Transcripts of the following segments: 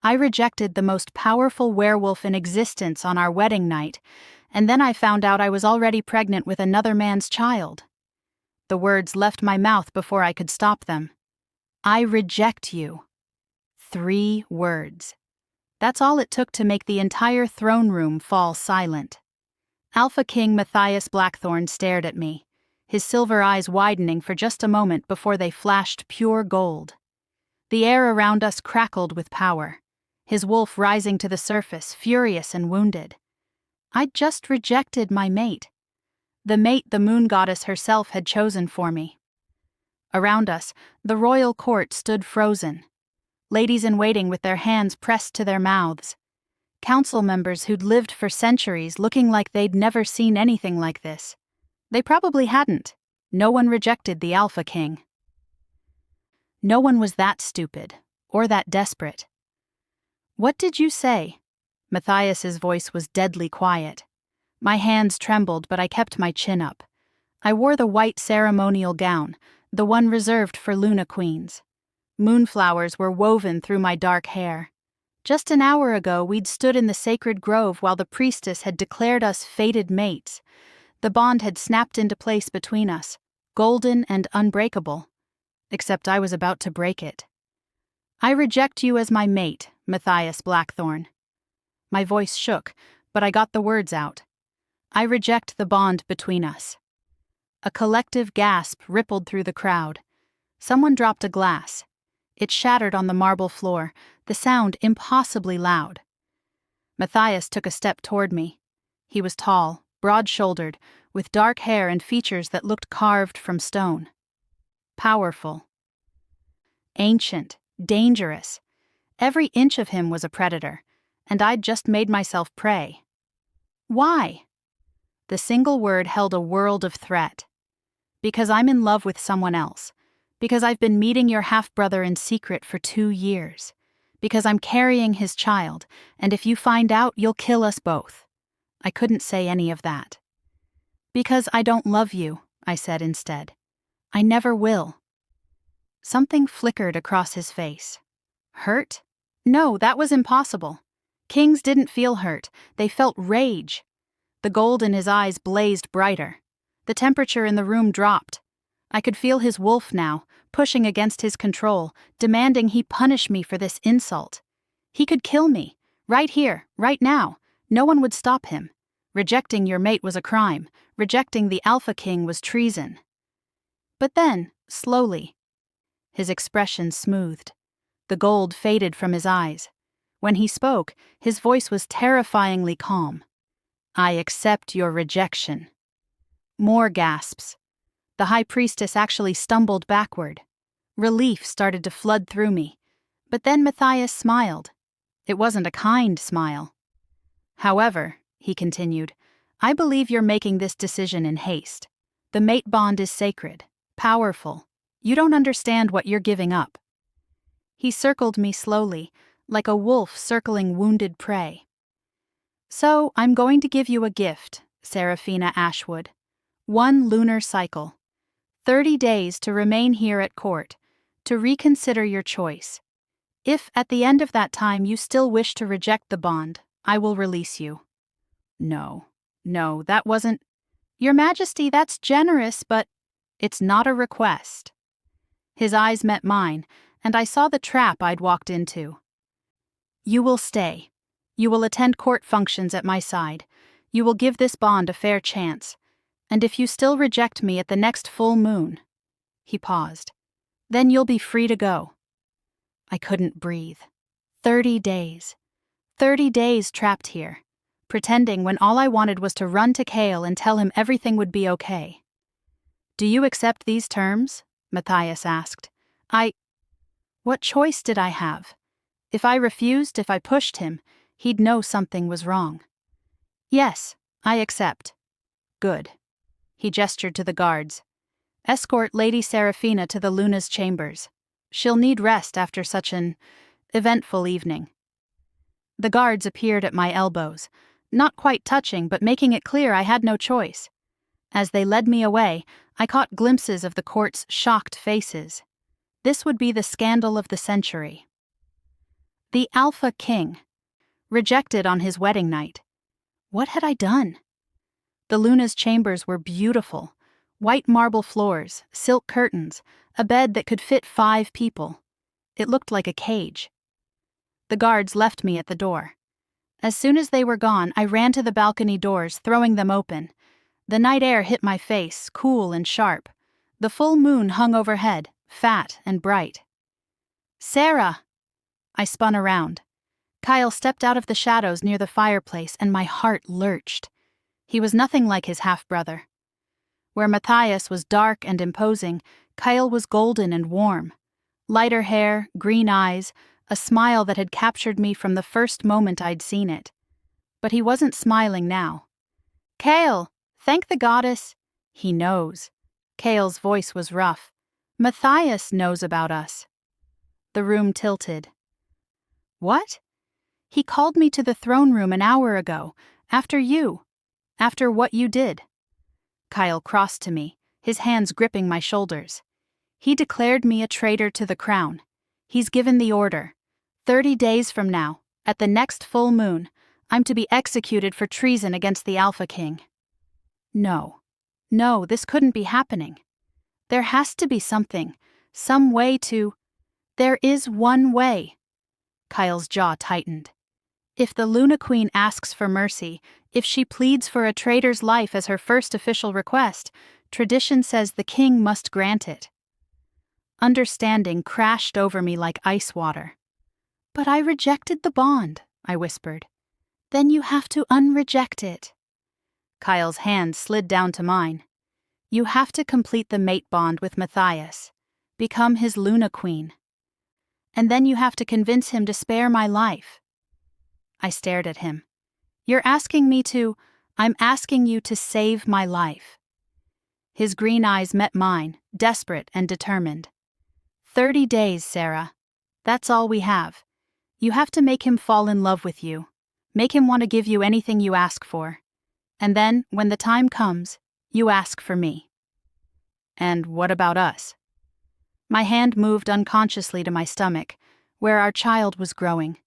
I rejected the most powerful werewolf in existence on our wedding night, and then I found out I was already pregnant with another man's child. The words left my mouth before I could stop them. I reject you. 3 words. That's all it took to make the entire throne room fall silent. Alpha King Matthias Blackthorne stared at me, his silver eyes widening for just a moment before they flashed pure gold. The air around us crackled with power, his wolf rising to the surface, furious and wounded. I'd just rejected my mate. The mate the moon goddess herself had chosen for me. Around us, the royal court stood frozen. Ladies-in-waiting with their hands pressed to their mouths. Council members who'd lived for centuries looking like they'd never seen anything like this. They probably hadn't. No one rejected the Alpha King. No one was that stupid, or that desperate. "What did you say?" Matthias's voice was deadly quiet. My hands trembled, but I kept my chin up. I wore the white ceremonial gown, the one reserved for Luna Queens. Moonflowers were woven through my dark hair. Just an hour ago, we'd stood in the sacred grove while the priestess had declared us fated mates. The bond had snapped into place between us, golden and unbreakable. Except I was about to break it. "I reject you as my mate, Matthias Blackthorne." My voice shook, but I got the words out. I reject the bond between us. A collective gasp rippled through the crowd. Someone dropped a glass. It shattered on the marble floor, the sound impossibly loud. Matthias took a step toward me. He was tall, broad-shouldered, with dark hair and features that looked carved from stone. Powerful. Ancient, dangerous. Every inch of him was a predator, and I'd just made myself prey. Why? The single word held a world of threat. Because I'm in love with someone else. Because I've been meeting your half-brother in secret for 2 years. Because I'm carrying his child, and if you find out, you'll kill us both. I couldn't say any of that. Because I don't love you, I said instead. I never will. Something flickered across his face. Hurt? No, that was impossible. Kings didn't feel hurt, they felt rage. The gold in his eyes blazed brighter. The temperature in the room dropped. I could feel his wolf now, pushing against his control, demanding he punish me for this insult. He could kill me, right here, right now. No one would stop him. Rejecting your mate was a crime. Rejecting the Alpha King was treason. But then, slowly, his expression smoothed. The gold faded from his eyes. When he spoke, his voice was terrifyingly calm. I accept your rejection. More gasps. The high priestess actually stumbled backward. Relief started to flood through me. But then Matthias smiled. It wasn't a kind smile. However, he continued, I believe you're making this decision in haste. The mate bond is sacred, powerful. You don't understand what you're giving up. He circled me slowly, like a wolf circling wounded prey. So, I'm going to give you a gift, Seraphina Ashwood. 1 lunar cycle. 30 days to remain here at court, to reconsider your choice. If at the end of that time you still wish to reject the bond, I will release you. No, that wasn't... Your Majesty, that's generous, but it's not a request. His eyes met mine, and I saw the trap I'd walked into. You will stay. You will attend court functions at my side. You will give this bond a fair chance. And if you still reject me at the next full moon... He paused. Then you'll be free to go. I couldn't breathe. 30 days. 30 days trapped here, pretending when all I wanted was to run to Kale and tell him everything would be okay. Do you accept these terms? Matthias asked. What choice did I have? If I refused, if I pushed him, he'd know something was wrong. Yes, I accept. Good. He gestured to the guards. Escort Lady Seraphina to the Luna's chambers. She'll need rest after such an eventful evening. The guards appeared at my elbows, not quite touching but making it clear I had no choice. As they led me away, I caught glimpses of the court's shocked faces. This would be the scandal of the century. The Alpha King. Rejected on his wedding night. What had I done? The Luna's chambers were beautiful. White marble floors, silk curtains, a bed that could fit 5 people. It looked like a cage. The guards left me at the door. As soon as they were gone, I ran to the balcony doors, throwing them open. The night air hit my face, cool and sharp. The full moon hung overhead, fat and bright. Sarah! I spun around. Kyle stepped out of the shadows near the fireplace, and my heart lurched. He was nothing like his half-brother. Where Matthias was dark and imposing, Kyle was golden and warm. Lighter hair, green eyes, a smile that had captured me from the first moment I'd seen it. But he wasn't smiling now. Kyle, thank the goddess. He knows. Kale's voice was rough. Matthias knows about us. The room tilted. What? He called me to the throne room an hour ago, after you. After what you did. Kyle crossed to me, his hands gripping my shoulders. He declared me a traitor to the crown. He's given the order. 30 days from now, at the next full moon, I'm to be executed for treason against the Alpha King. No, this couldn't be happening. There has to be something, some way to... There is one way. Kyle's jaw tightened. If the Luna Queen asks for mercy, if she pleads for a traitor's life as her first official request, tradition says the king must grant it. Understanding crashed over me like ice water. But I rejected the bond, I whispered. Then you have to unreject it. Kyle's hand slid down to mine. You have to complete the mate bond with Matthias. Become his Luna Queen. And then you have to convince him to spare my life. I stared at him. You're asking me to... I'm asking you to save my life. His green eyes met mine, desperate and determined. 30 days, Sarah. That's all we have. You have to make him fall in love with you. Make him want to give you anything you ask for. And then, when the time comes, you ask for me. And what about us? My hand moved unconsciously to my stomach, where our child was growing.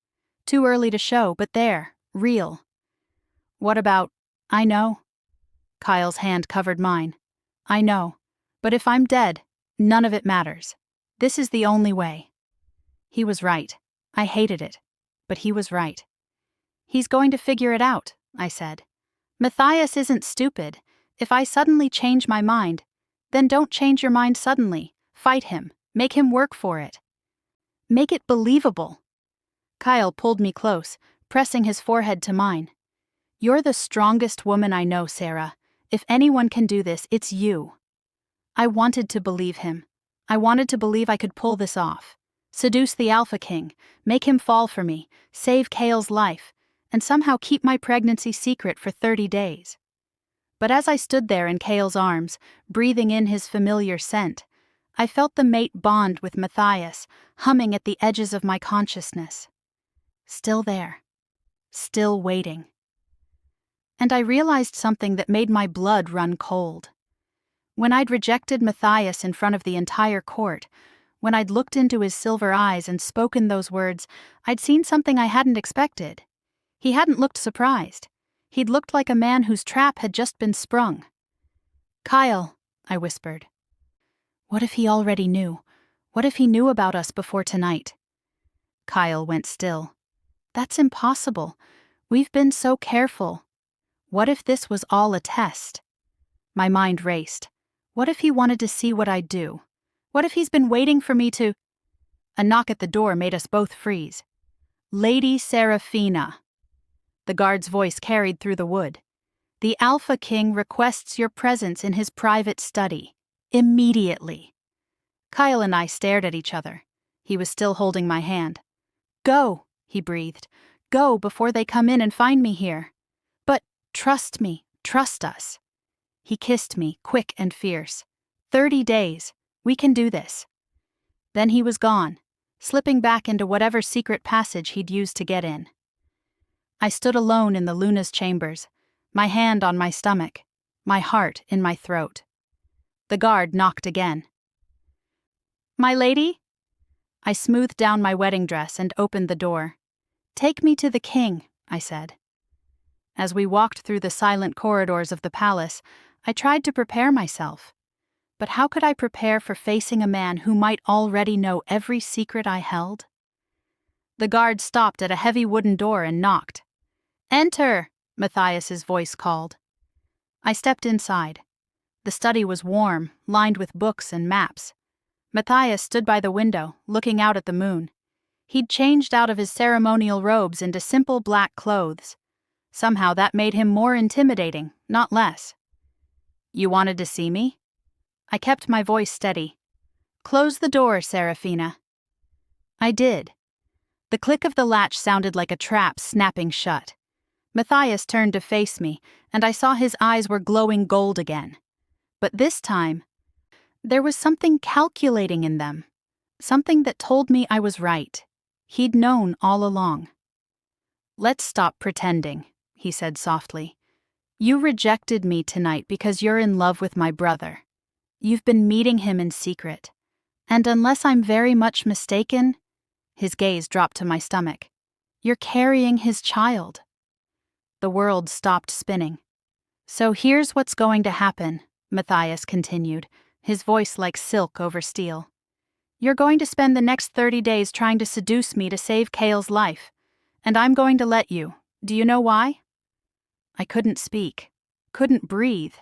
Too early to show, but there, real. What about... I know. Kyle's hand covered mine. I know. But if I'm dead, none of it matters. This is the only way. He was right. I hated it. But he was right. He's going to figure it out, I said. Matthias isn't stupid. If I suddenly change my mind, then don't change your mind suddenly. Fight him. Make him work for it. Make it believable. Kyle pulled me close, pressing his forehead to mine. You're the strongest woman I know, Sarah. If anyone can do this, it's you. I wanted to believe him. I wanted to believe I could pull this off. Seduce the Alpha King, make him fall for me, save Kale's life, and somehow keep my pregnancy secret for 30 days. But as I stood there in Kale's arms, breathing in his familiar scent, I felt the mate bond with Matthias humming at the edges of my consciousness. Still there. Still waiting. And I realized something that made my blood run cold. When I'd rejected Matthias in front of the entire court, when I'd looked into his silver eyes and spoken those words, I'd seen something I hadn't expected. He hadn't looked surprised. He'd looked like a man whose trap had just been sprung. Kyle, I whispered. What if he already knew? What if he knew about us before tonight? Kyle went still. That's impossible. We've been so careful. What if this was all a test? My mind raced. What if he wanted to see what I'd do? What if he's been waiting for me to... A knock at the door made us both freeze. Lady Seraphina. The guard's voice carried through the wood. The Alpha King requests your presence in his private study. Immediately. Kyle and I stared at each other. He was still holding my hand. Go, he breathed. Go before they come in and find me here. But trust me, trust us. He kissed me, quick and fierce. 30 days. We can do this. Then he was gone, slipping back into whatever secret passage he'd used to get in. I stood alone in the Luna's chambers, my hand on my stomach, my heart in my throat. The guard knocked again. My lady? I smoothed down my wedding dress and opened the door. "Take me to the king," I said. As we walked through the silent corridors of the palace, I tried to prepare myself. But how could I prepare for facing a man who might already know every secret I held? The guard stopped at a heavy wooden door and knocked. "Enter," Matthias's voice called. I stepped inside. The study was warm, lined with books and maps. Matthias stood by the window, looking out at the moon. He'd changed out of his ceremonial robes into simple black clothes. Somehow that made him more intimidating, not less. "You wanted to see me?" I kept my voice steady. "Close the door, Serafina." I did. The click of the latch sounded like a trap snapping shut. Matthias turned to face me, and I saw his eyes were glowing gold again. But this time, there was something calculating in them. Something that told me I was right. He'd known all along. "Let's stop pretending," he said softly. "You rejected me tonight because you're in love with my brother. You've been meeting him in secret. And unless I'm very much mistaken," his gaze dropped to my stomach, "you're carrying his child." The world stopped spinning. "So here's what's going to happen," Matthias continued, his voice like silk over steel. "You're going to spend the next 30 days trying to seduce me to save Cale's life. And I'm going to let you. Do you know why?" I couldn't speak, couldn't breathe.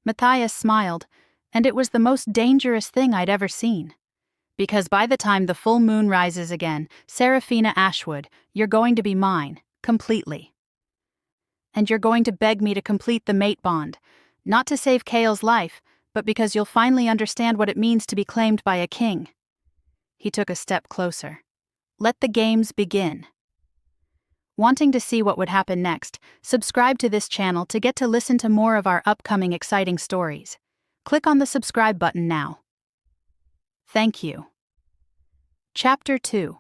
Matthias smiled, and it was the most dangerous thing I'd ever seen. "Because by the time the full moon rises again, Serafina Ashwood, you're going to be mine, completely. And you're going to beg me to complete the mate bond, not to save Cale's life, but because you'll finally understand what it means to be claimed by a king." He took a step closer. "Let the games begin." Wanting to see what would happen next, subscribe to this channel to get to listen to more of our upcoming exciting stories. Click on the subscribe button now. Thank you. Chapter 2.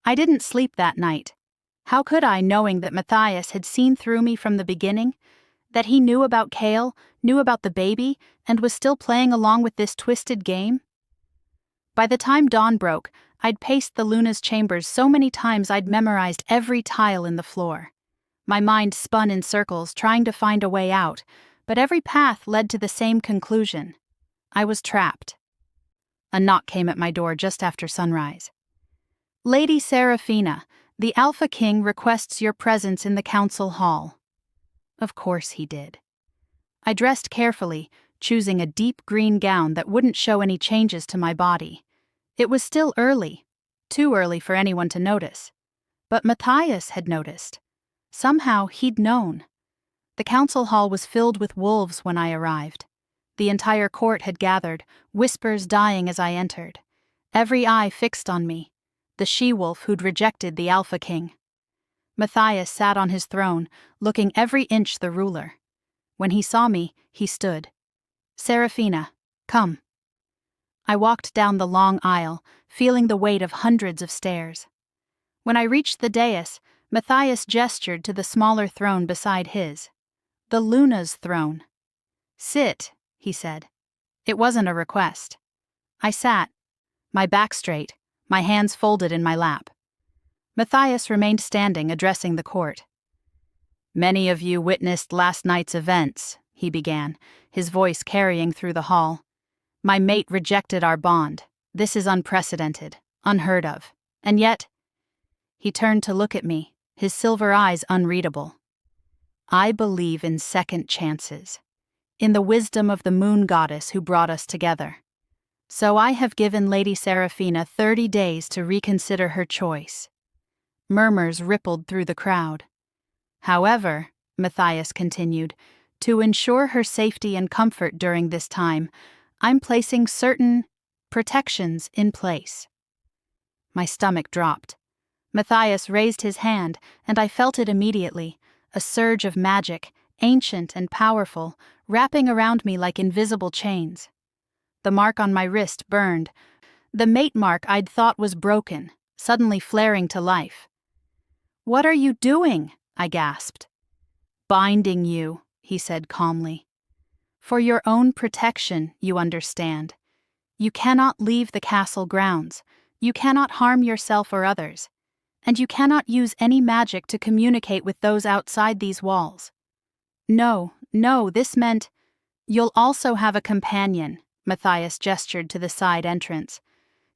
I didn't sleep that night. How could I, knowing that Matthias had seen through me from the beginning? That he knew about Cale, knew about the baby, and was still playing along with this twisted game? By the time dawn broke, I'd paced the Luna's chambers so many times I'd memorized every tile in the floor. My mind spun in circles, trying to find a way out, but every path led to the same conclusion. I was trapped. A knock came at my door just after sunrise. "Lady Serafina, the Alpha King requests your presence in the council hall." Of course he did. I dressed carefully, choosing a deep green gown that wouldn't show any changes to my body. It was still early, too early for anyone to notice. But Matthias had noticed. Somehow he'd known. The council hall was filled with wolves when I arrived. The entire court had gathered, whispers dying as I entered. Every eye fixed on me, the she-wolf who'd rejected the Alpha King. Matthias sat on his throne, looking every inch the ruler. When he saw me, he stood. "Serafina, come." I walked down the long aisle, feeling the weight of hundreds of stairs. When I reached the dais, Matthias gestured to the smaller throne beside his. The Luna's throne. "Sit," he said. It wasn't a request. I sat, my back straight, my hands folded in my lap. Matthias remained standing, addressing the court. "Many of you witnessed last night's events," he began, his voice carrying through the hall. "My mate rejected our bond. This is unprecedented, unheard of. And yet—" He turned to look at me, his silver eyes unreadable. "I believe in second chances, in the wisdom of the moon goddess who brought us together. So I have given Lady Serafina 30 days to reconsider her choice." Murmurs rippled through the crowd. "However," Matthias continued, "to ensure her safety and comfort during this time, I'm placing certain protections in place." My stomach dropped. Matthias raised his hand, and I felt it immediately, a surge of magic, ancient and powerful, wrapping around me like invisible chains. The mark on my wrist burned, the mate mark I'd thought was broken, suddenly flaring to life. "What are you doing?" I gasped. "Binding you," he said calmly. "For your own protection, you understand. You cannot leave the castle grounds. You cannot harm yourself or others. and you cannot use any magic to communicate with those outside these walls. No, this meant, you'll also have a companion, Matthias gestured to the side entrance.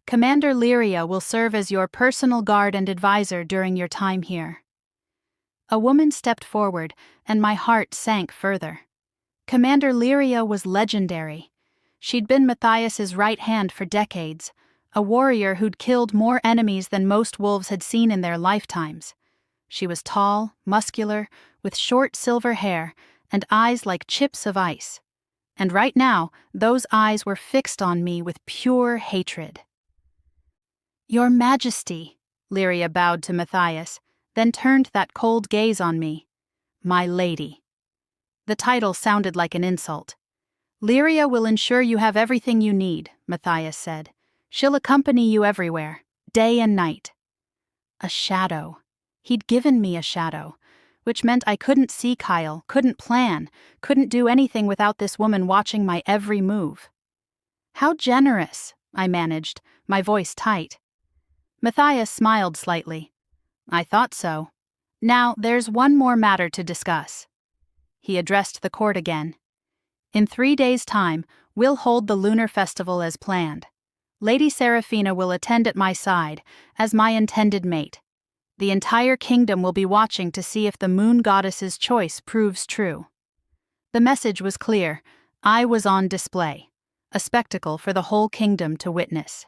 Commander Lyria will serve as your personal guard and advisor during your time here. A woman stepped forward, and my heart sank further. Commander Lyria was legendary. She'd been Matthias's right hand for decades, a warrior who'd killed more enemies than most wolves had seen in their lifetimes. She was tall, muscular, with short silver hair and eyes like chips of ice. And right now, those eyes were fixed on me with pure hatred. "Your Majesty," Lyria bowed to Matthias, then turned that cold gaze on me. "My lady." The title sounded like an insult. "Lyria will ensure you have everything you need," Matthias said. "She'll accompany you everywhere, day and night." A shadow. He'd given me a shadow, which meant I couldn't see Kyle, couldn't plan, couldn't do anything without this woman watching my every move. "How generous," I managed, my voice tight. Matthias smiled slightly. "I thought so. Now, there's one more matter to discuss." He addressed the court again. "In 3 days' time, we'll hold the Lunar Festival as planned. Lady Seraphina will attend at my side, as my intended mate. The entire kingdom will be watching to see if the moon goddess's choice proves true." The message was clear. I was on display, a spectacle for the whole kingdom to witness.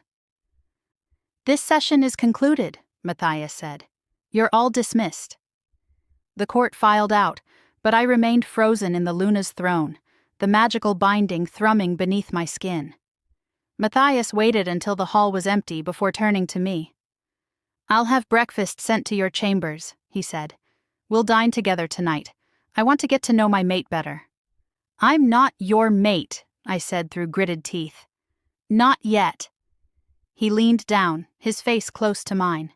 "This session is concluded," Matthias said. "You're all dismissed." The court filed out, but I remained frozen in the Luna's throne, the magical binding thrumming beneath my skin. Matthias waited until the hall was empty before turning to me. "I'll have breakfast sent to your chambers," he said. "We'll dine together tonight. I want to get to know my mate better." "I'm not your mate," I said through gritted teeth. "Not yet." He leaned down, his face close to mine.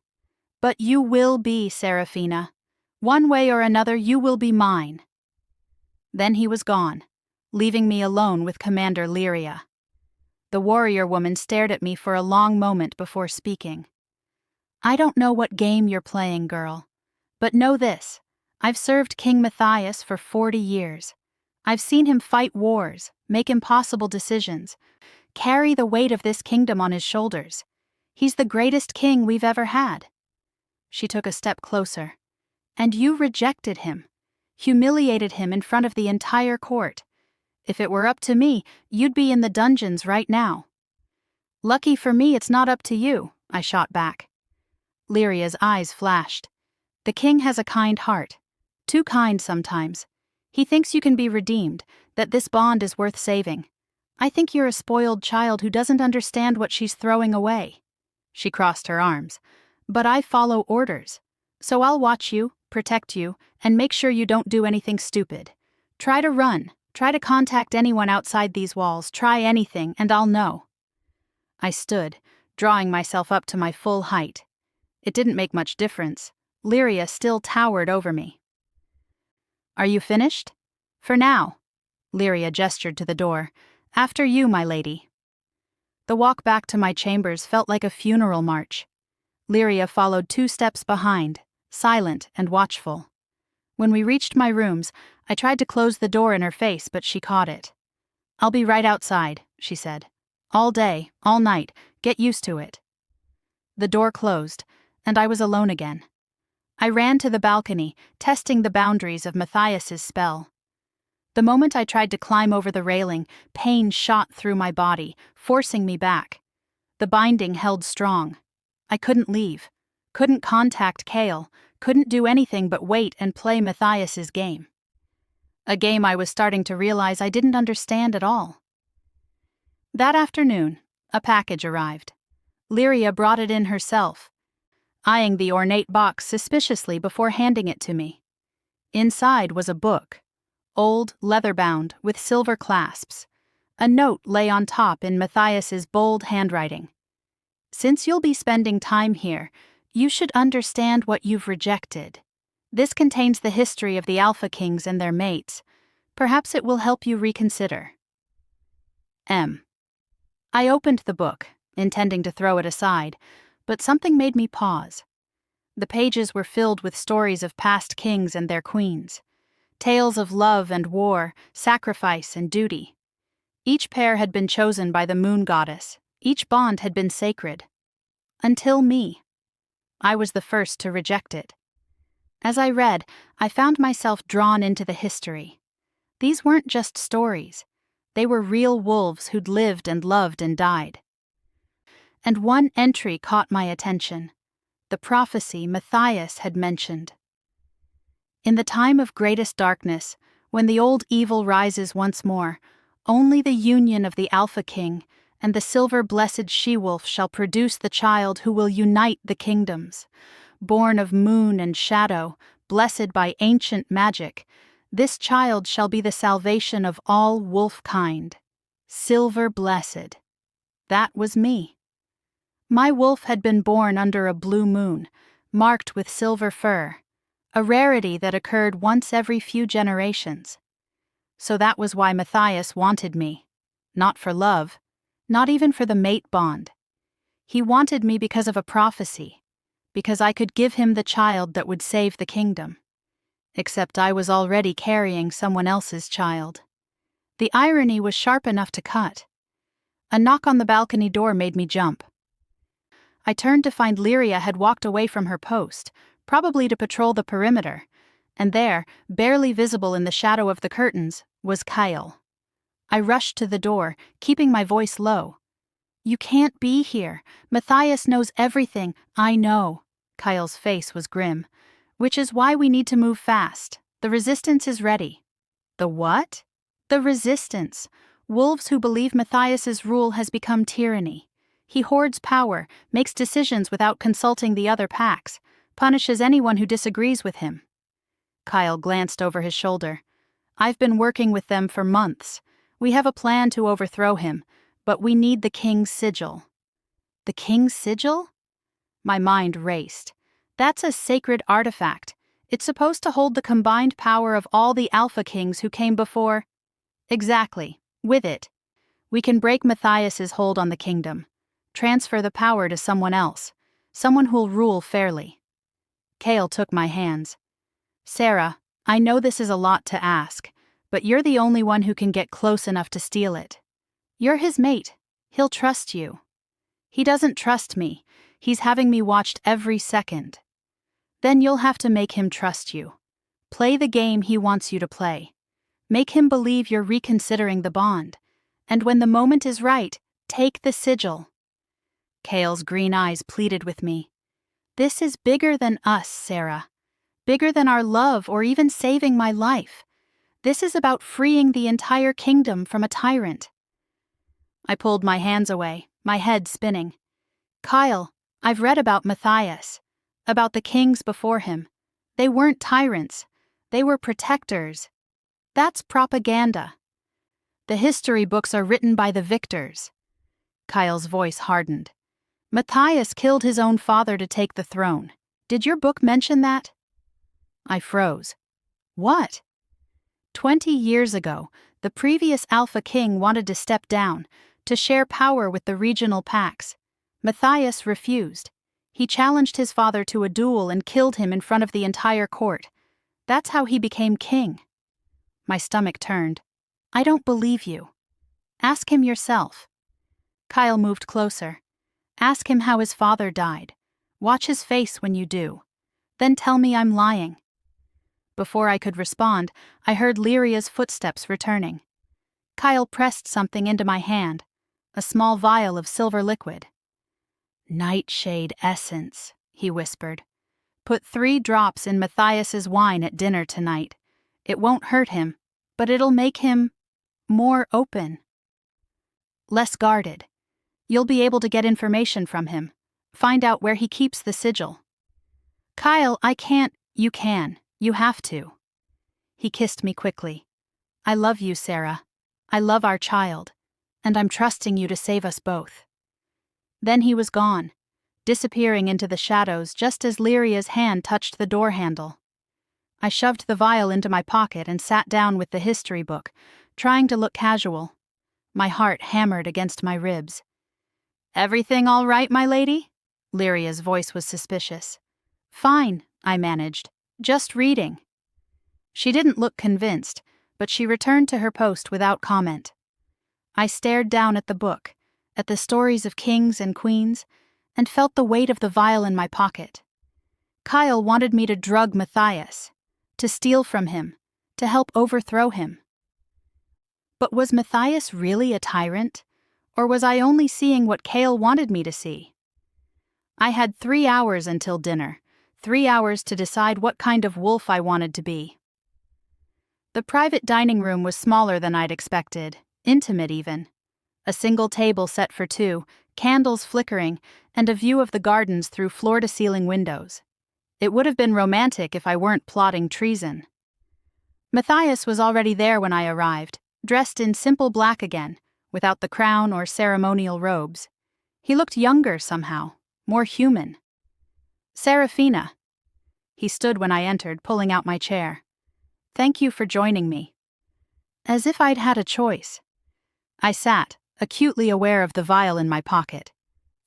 "But you will be, Seraphina. One way or another, you will be mine." Then he was gone, leaving me alone with Commander Lyria. The warrior woman stared at me for a long moment before speaking. "I don't know what game you're playing, girl. But know this, I've served King Matthias for 40 years. I've seen him fight wars, make impossible decisions, carry the weight of this kingdom on his shoulders. He's the greatest king we've ever had." She took a step closer. "And you rejected him, humiliated him in front of the entire court. If it were up to me, you'd be in the dungeons right now." "Lucky for me it's not up to you," I shot back. Lyria's eyes flashed. "The king has a kind heart. Too kind sometimes. He thinks you can be redeemed, that this bond is worth saving. I think you're a spoiled child who doesn't understand what she's throwing away." She crossed her arms. "But I follow orders. So I'll watch you, protect you, and make sure you don't do anything stupid. Try to run. Try to contact anyone outside these walls. Try anything, and I'll know." I stood, drawing myself up to my full height. It didn't make much difference. Lyria still towered over me. "Are you finished?" "For now." Lyria gestured to the door. "After you, my lady." The walk back to my chambers felt like a funeral march. Lyria followed 2 steps behind, silent and watchful. When we reached my rooms, I tried to close the door in her face, but she caught it. "I'll be right outside," she said. "All day, all night, get used to it." The door closed, and I was alone again. I ran to the balcony, testing the boundaries of Matthias's spell. The moment I tried to climb over the railing, pain shot through my body, forcing me back. The binding held strong. I couldn't leave, couldn't contact Kale, couldn't do anything but wait and play Matthias's game. A game I was starting to realize I didn't understand at all. That afternoon, a package arrived. Lyria brought it in herself, eyeing the ornate box suspiciously before handing it to me. Inside was a book, old, leather-bound, with silver clasps. A note lay on top in Matthias's bold handwriting. "Since you'll be spending time here, you should understand what you've rejected. This contains the history of the Alpha Kings and their mates. Perhaps it will help you reconsider. M." I opened the book, intending to throw it aside, but something made me pause. The pages were filled with stories of past kings and their queens. Tales of love and war, sacrifice and duty. Each pair had been chosen by the moon goddess. Each bond had been sacred. Until me. I was the first to reject it. As I read, I found myself drawn into the history. These weren't just stories. They were real wolves who'd lived and loved and died. And one entry caught my attention. The prophecy Matthias had mentioned. In the time of greatest darkness, when the old evil rises once more, only the union of the Alpha King and the silver-blessed she-wolf shall produce the child who will unite the kingdoms. Born of moon and shadow, blessed by ancient magic, this child shall be the salvation of all wolf kind. Silver-blessed. That was me. My wolf had been born under a blue moon, marked with silver fur, a rarity that occurred once every few generations. So that was why Matthias wanted me. Not for love, not even for the mate bond. He wanted me because of a prophecy, because I could give him the child that would save the kingdom. Except I was already carrying someone else's child. The irony was sharp enough to cut. A knock on the balcony door made me jump. I turned to find Lyria had walked away from her post, probably to patrol the perimeter, and there, barely visible in the shadow of the curtains, was Kyle. I rushed to the door, keeping my voice low. "You can't be here. Matthias knows everything." "I know." Kyle's face was grim. "Which is why we need to move fast. The resistance is ready." "The what?" "The resistance. Wolves who believe Matthias's rule has become tyranny. He hoards power, makes decisions without consulting the other packs, punishes anyone who disagrees with him." Kyle glanced over his shoulder. "I've been working with them for months. We have a plan to overthrow him, but we need the king's sigil." "The king's sigil?" My mind raced. That's a sacred artifact. It's supposed to hold the combined power of all the Alpha Kings who came before. Exactly. With it, we can break Matthias's hold on the kingdom, transfer the power to someone else, someone who'll rule fairly. Kale took my hands. "Sarah, I know this is a lot to ask, but you're the only one who can get close enough to steal it. You're his mate. He'll trust you." "He doesn't trust me. He's having me watched every second." "Then you'll have to make him trust you. Play the game he wants you to play. Make him believe you're reconsidering the bond. And when the moment is right, take the sigil." Kale's green eyes pleaded with me. "This is bigger than us, Sarah. Bigger than our love or even saving my life. This is about freeing the entire kingdom from a tyrant." I pulled my hands away, my head spinning. "Kyle, I've read about Matthias, about the kings before him. They weren't tyrants. They were protectors. That's propaganda. The history books are written by the victors." Kyle's voice hardened. "Matthias killed his own father to take the throne. Did your book mention that?" I froze. "What?" 20 years ago, the previous Alpha King wanted to step down, to share power with the regional packs. Matthias refused. He challenged his father to a duel and killed him in front of the entire court. That's how he became king." My stomach turned. "I don't believe you. Ask him yourself." Kyle moved closer. "Ask him how his father died. Watch his face when you do. Then tell me I'm lying." Before I could respond, I heard Lyria's footsteps returning. Kyle pressed something into my hand, a small vial of silver liquid. "Nightshade essence," he whispered. "Put 3 drops in Matthias's wine at dinner tonight. It won't hurt him, but it'll make him more open. Less guarded. You'll be able to get information from him, find out where he keeps the sigil." "Kyle, I can't." "You can. You have to." He kissed me quickly. "I love you, Sarah. I love our child, and I'm trusting you to save us both." Then he was gone, disappearing into the shadows just as Lyria's hand touched the door handle. I shoved the vial into my pocket and sat down with the history book, trying to look casual. My heart hammered against my ribs. "Everything all right, my lady?" Lyria's voice was suspicious. Fine, I managed. Just reading. She didn't look convinced, but she returned to her post without comment. I stared down at the book, at the stories of kings and queens, and felt the weight of the vial in my pocket. Kyle wanted me to drug Matthias, to steal from him, to help overthrow him. But was Matthias really a tyrant, or was I only seeing what Kale wanted me to see? I had 3 hours until dinner, 3 hours to decide what kind of wolf I wanted to be. The private dining room was smaller than I'd expected, intimate even. A single table set for 2, candles flickering, and a view of the gardens through floor-to-ceiling windows. It would have been romantic if I weren't plotting treason. Matthias was already there when I arrived, dressed in simple black again, without the crown or ceremonial robes. He looked younger somehow, more human. Serafina. He stood when I entered, pulling out my chair. Thank you for joining me. As if I'd had a choice. I sat, acutely aware of the vial in my pocket.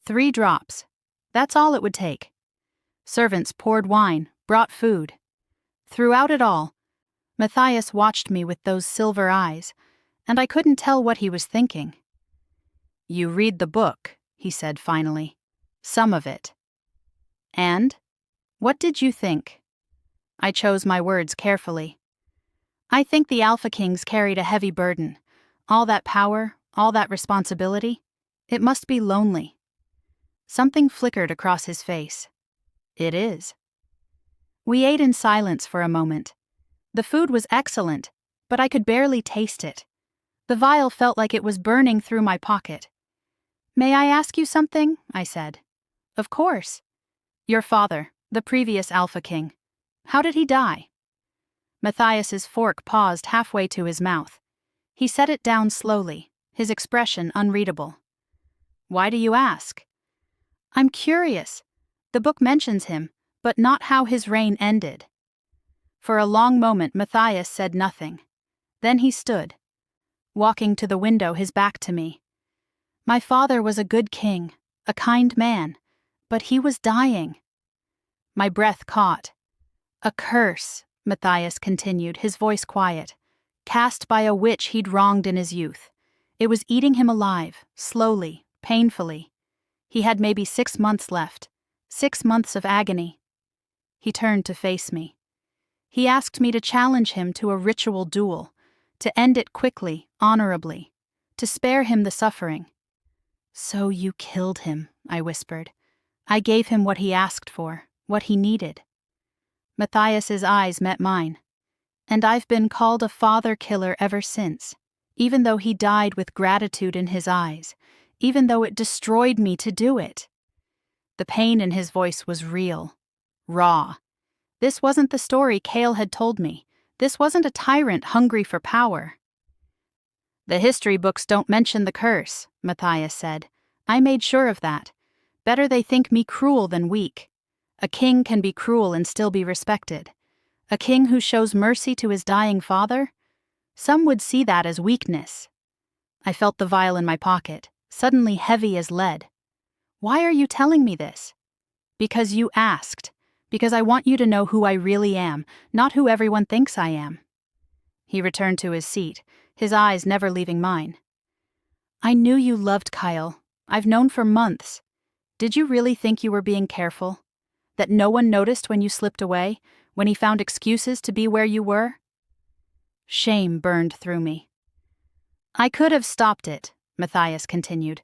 3 drops. That's all it would take. Servants poured wine, brought food. Throughout it all, Matthias watched me with those silver eyes, and I couldn't tell what he was thinking. You read the book, he said finally. Some of it. And? What did you think? I chose my words carefully. I think the Alpha Kings carried a heavy burden. All that power, all that responsibility. It must be lonely. Something flickered across his face. It is. We ate in silence for a moment. The food was excellent, but I could barely taste it. The vial felt like it was burning through my pocket. May I ask you something? I said. Of course. Your father, the previous Alpha King. How did he die? Matthias's fork paused halfway to his mouth. He set it down slowly, his expression unreadable. Why do you ask? I'm curious. The book mentions him, but not how his reign ended. For a long moment Matthias said nothing. Then he stood, walking to the window, his back to me. My father was a good king, a kind man, but he was dying. My breath caught. A curse, Matthias continued, his voice quiet, cast by a witch he'd wronged in his youth. It was eating him alive, slowly, painfully. He had maybe 6 months left, 6 months of agony. He turned to face me. He asked me to challenge him to a ritual duel, to end it quickly, honorably, to spare him the suffering. So you killed him, I whispered. I gave him what he asked for, what he needed. Matthias's eyes met mine. And I've been called a father killer ever since, even though he died with gratitude in his eyes, even though it destroyed me to do it. The pain in his voice was real, raw. This wasn't the story Kale had told me. This wasn't a tyrant hungry for power. The history books don't mention the curse, Matthias said. I made sure of that. Better they think me cruel than weak. A king can be cruel and still be respected. A king who shows mercy to his dying father? Some would see that as weakness. I felt the vial in my pocket, suddenly heavy as lead. Why are you telling me this? Because you asked. Because I want you to know who I really am, not who everyone thinks I am. He returned to his seat, his eyes never leaving mine. I knew you loved Kyle. I've known for months. Did you really think you were being careful? That no one noticed when you slipped away, when he found excuses to be where you were? Shame burned through me. I could have stopped it, Matthias continued.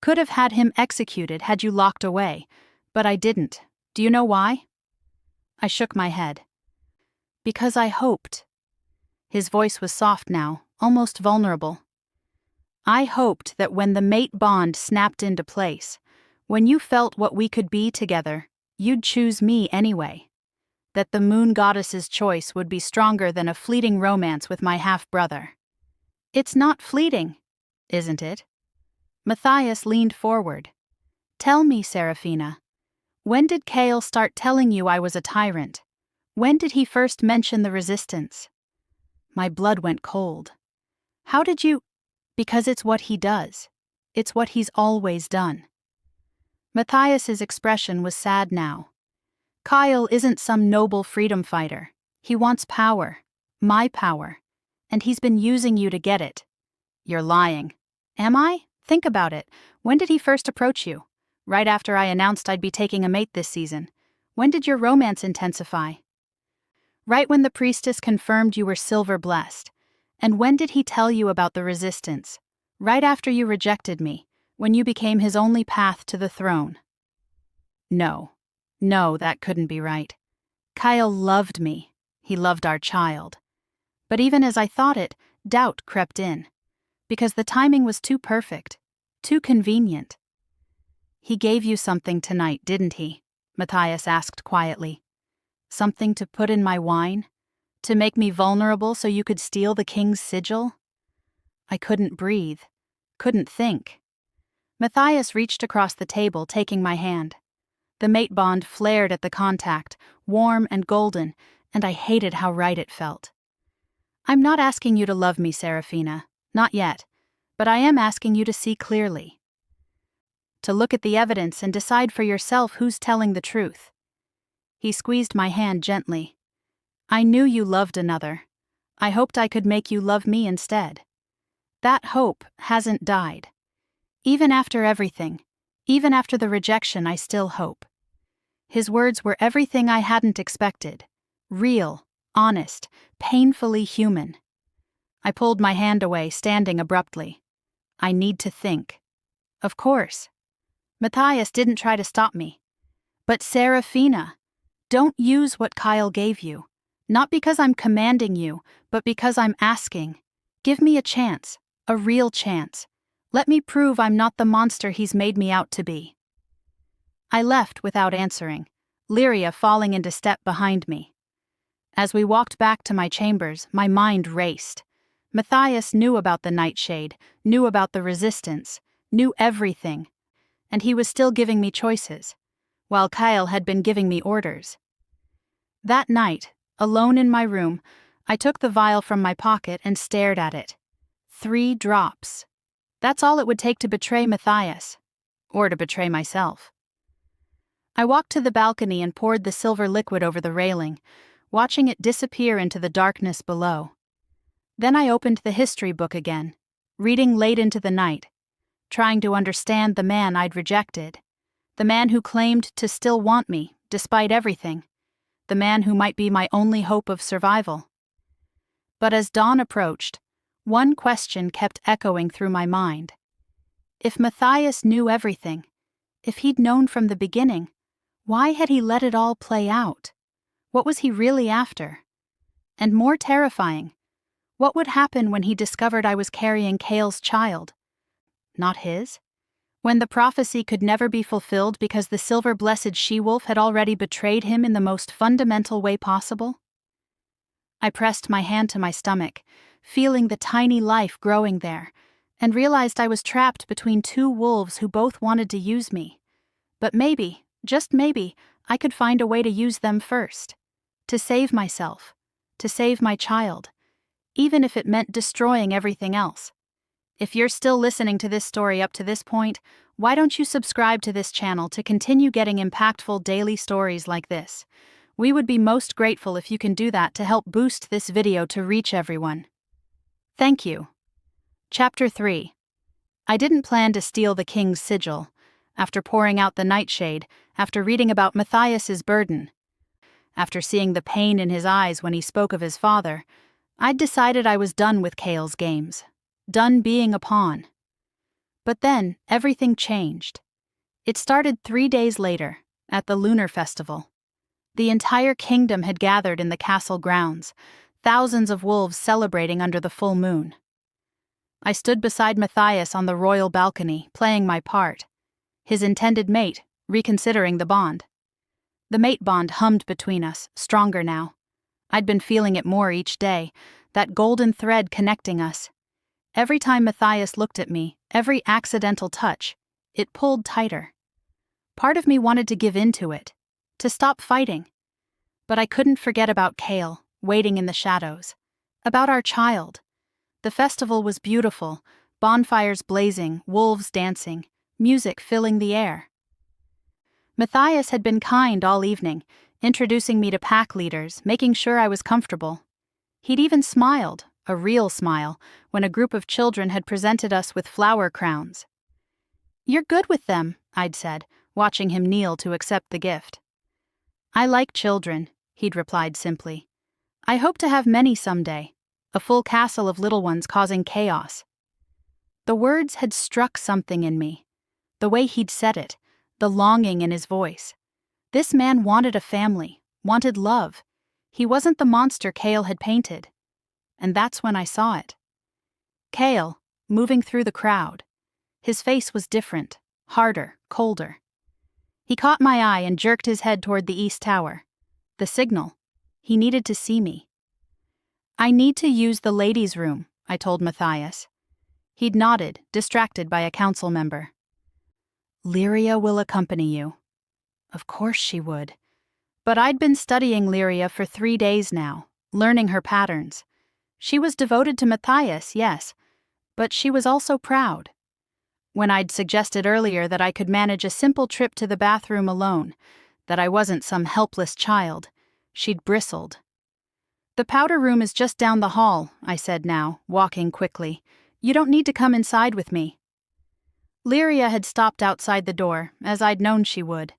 Could have had him executed had you locked away, but I didn't. Do you know why? I shook my head. Because I hoped. His voice was soft now, almost vulnerable. I hoped that when the mate bond snapped into place, when you felt what we could be together, you'd choose me anyway. That the moon goddess's choice would be stronger than a fleeting romance with my half-brother. It's not fleeting, isn't it? Matthias leaned forward. Tell me, Serafina, when did Kale start telling you I was a tyrant? When did he first mention the resistance? My blood went cold. How did you... Because it's what he does. It's what he's always done. Matthias's expression was sad now. Kyle isn't some noble freedom fighter. He wants power. My power. And he's been using you to get it. You're lying. Am I? Think about it. When did he first approach you? Right after I announced I'd be taking a mate this season. When did your romance intensify? Right when the priestess confirmed you were silver blessed. And when did he tell you about the resistance? Right after you rejected me, when you became his only path to the throne. No, that couldn't be right. Kyle loved me. He loved our child. But even as I thought it, doubt crept in. Because the timing was too perfect, too convenient. He gave you something tonight, didn't he? Matthias asked quietly. Something to put in my wine? To make me vulnerable so you could steal the king's sigil? I couldn't breathe, couldn't think. Matthias reached across the table, taking my hand. The mate bond flared at the contact, warm and golden, and I hated how right it felt. I'm not asking you to love me, Serafina, not yet, but I am asking you to see clearly. To look at the evidence and decide for yourself who's telling the truth. He squeezed my hand gently. I knew you loved another. I hoped I could make you love me instead. That hope hasn't died. Even after everything, even after the rejection, I still hope. His words were everything I hadn't expected. Real, honest, painfully human. I pulled my hand away, standing abruptly. I need to think. Of course. Matthias didn't try to stop me. But Serafina, don't use what Kyle gave you. Not because I'm commanding you, but because I'm asking. Give me a chance, a real chance. Let me prove I'm not the monster he's made me out to be. I left without answering, Lyria falling into step behind me. As we walked back to my chambers, my mind raced. Matthias knew about the nightshade, knew about the resistance, knew everything. And he was still giving me choices, while Kyle had been giving me orders. That night, alone in my room, I took the vial from my pocket and stared at it. 3 drops. That's all it would take to betray Matthias, or to betray myself. I walked to the balcony and poured the silver liquid over the railing, watching it disappear into the darkness below. Then I opened the history book again, reading late into the night, trying to understand the man I'd rejected, the man who claimed to still want me, despite everything, the man who might be my only hope of survival. But as dawn approached, one question kept echoing through my mind. If Matthias knew everything, if he'd known from the beginning, why had he let it all play out? What was he really after? And more terrifying, what would happen when he discovered I was carrying Kale's child? Not his? When the prophecy could never be fulfilled because the silver-blessed she-wolf had already betrayed him in the most fundamental way possible? I pressed my hand to my stomach, feeling the tiny life growing there, and realized I was trapped between 2 wolves who both wanted to use me. But maybe, just maybe, I could find a way to use them first. To save myself. To save my child. Even if it meant destroying everything else. If you're still listening to this story up to this point, why don't you subscribe to this channel to continue getting impactful daily stories like this? We would be most grateful if you can do that to help boost this video to reach everyone. Thank you. Chapter 3. I didn't plan to steal the king's sigil. After pouring out the nightshade, after reading about Matthias's burden, after seeing the pain in his eyes when he spoke of his father, I'd decided I was done with Kale's games. Done being a pawn. But then, everything changed. It started 3 days later, at the Lunar Festival. The entire kingdom had gathered in the castle grounds, thousands of wolves celebrating under the full moon. I stood beside Matthias on the royal balcony, playing my part. His intended mate, reconsidering the bond. The mate bond hummed between us, stronger now. I'd been feeling it more each day, that golden thread connecting us. Every time Matthias looked at me, every accidental touch, it pulled tighter. Part of me wanted to give in to it, to stop fighting. But I couldn't forget about Kale, waiting in the shadows. About our child. The festival was beautiful, bonfires blazing, wolves dancing, music filling the air. Matthias had been kind all evening, introducing me to pack leaders, making sure I was comfortable. He'd even smiled, a real smile, when a group of children had presented us with flower crowns. "You're good with them," I'd said, watching him kneel to accept the gift. "I like children," he'd replied simply. "I hope to have many someday, a full castle of little ones causing chaos." The words had struck something in me. The way he'd said it, the longing in his voice. This man wanted a family, wanted love. He wasn't the monster Cale had painted. And that's when I saw it. Cale, moving through the crowd. His face was different, harder, colder. He caught my eye and jerked his head toward the East Tower. The signal. He needed to see me. "I need to use the ladies' room," I told Matthias. He'd nodded, distracted by a council member. "Lyria will accompany you." Of course she would. But I'd been studying Lyria for 3 days now, learning her patterns. She was devoted to Matthias, yes, but she was also proud. When I'd suggested earlier that I could manage a simple trip to the bathroom alone, that I wasn't some helpless child, she'd bristled. "The powder room is just down the hall," I said now, walking quickly. "You don't need to come inside with me." Lyria had stopped outside the door, as I'd known she would.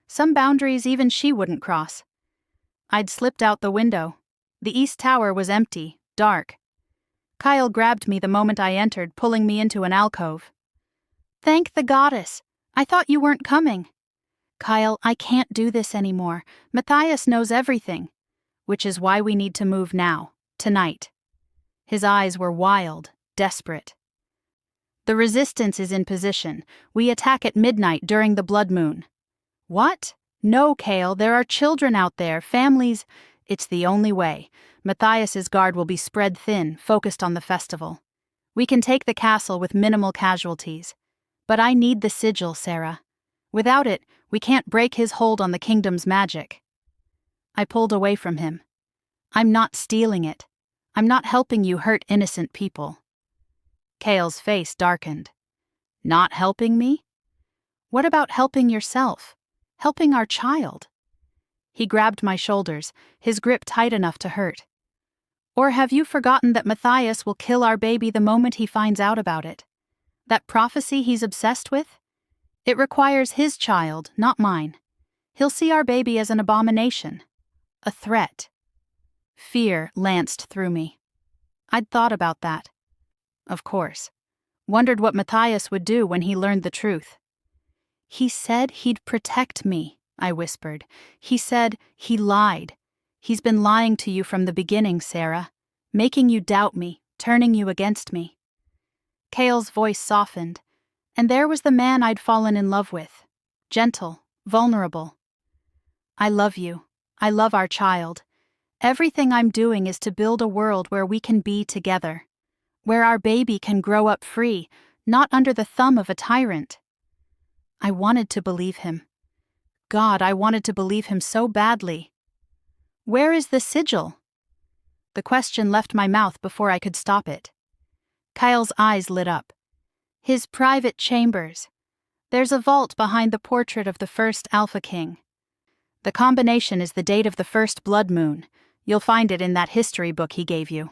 Some boundaries even she wouldn't cross. I'd slipped out the window. The East Tower was empty, dark. Kyle grabbed me the moment I entered, pulling me into an alcove. "Thank the goddess! I thought you weren't coming." "Kyle, I can't do this anymore. Matthias knows everything. Which is why we need to move now, tonight." His eyes were wild, desperate. "The resistance is in position. We attack at midnight during the blood moon." "What? No, Cale, there are children out there, families." "It's the only way. Matthias's guard will be spread thin, focused on the festival. We can take the castle with minimal casualties. But I need the sigil, Sarah. Without it, we can't break his hold on the kingdom's magic." I pulled away from him. "I'm not stealing it. I'm not helping you hurt innocent people." Cale's face darkened. "Not helping me? What about helping yourself? Helping our child?" He grabbed my shoulders, his grip tight enough to hurt. "Or have you forgotten that Matthias will kill our baby the moment he finds out about it? That prophecy he's obsessed with? It requires his child, not mine. He'll see our baby as an abomination. A threat." Fear lanced through me. I'd thought about that. Of course. Wondered what Matthias would do when he learned the truth. "He said he'd protect me," I whispered. "He said he lied. He's been lying to you from the beginning, Sarah. Making you doubt me, turning you against me." Cale's voice softened, and there was the man I'd fallen in love with. Gentle, vulnerable. "I love you. I love our child. Everything I'm doing is to build a world where we can be together. Where our baby can grow up free, not under the thumb of a tyrant." I wanted to believe him. God, I wanted to believe him so badly. "Where is the sigil?" The question left my mouth before I could stop it. Kyle's eyes lit up. "His private chambers. There's a vault behind the portrait of the first Alpha King. The combination is the date of the first blood moon. You'll find it in that history book he gave you."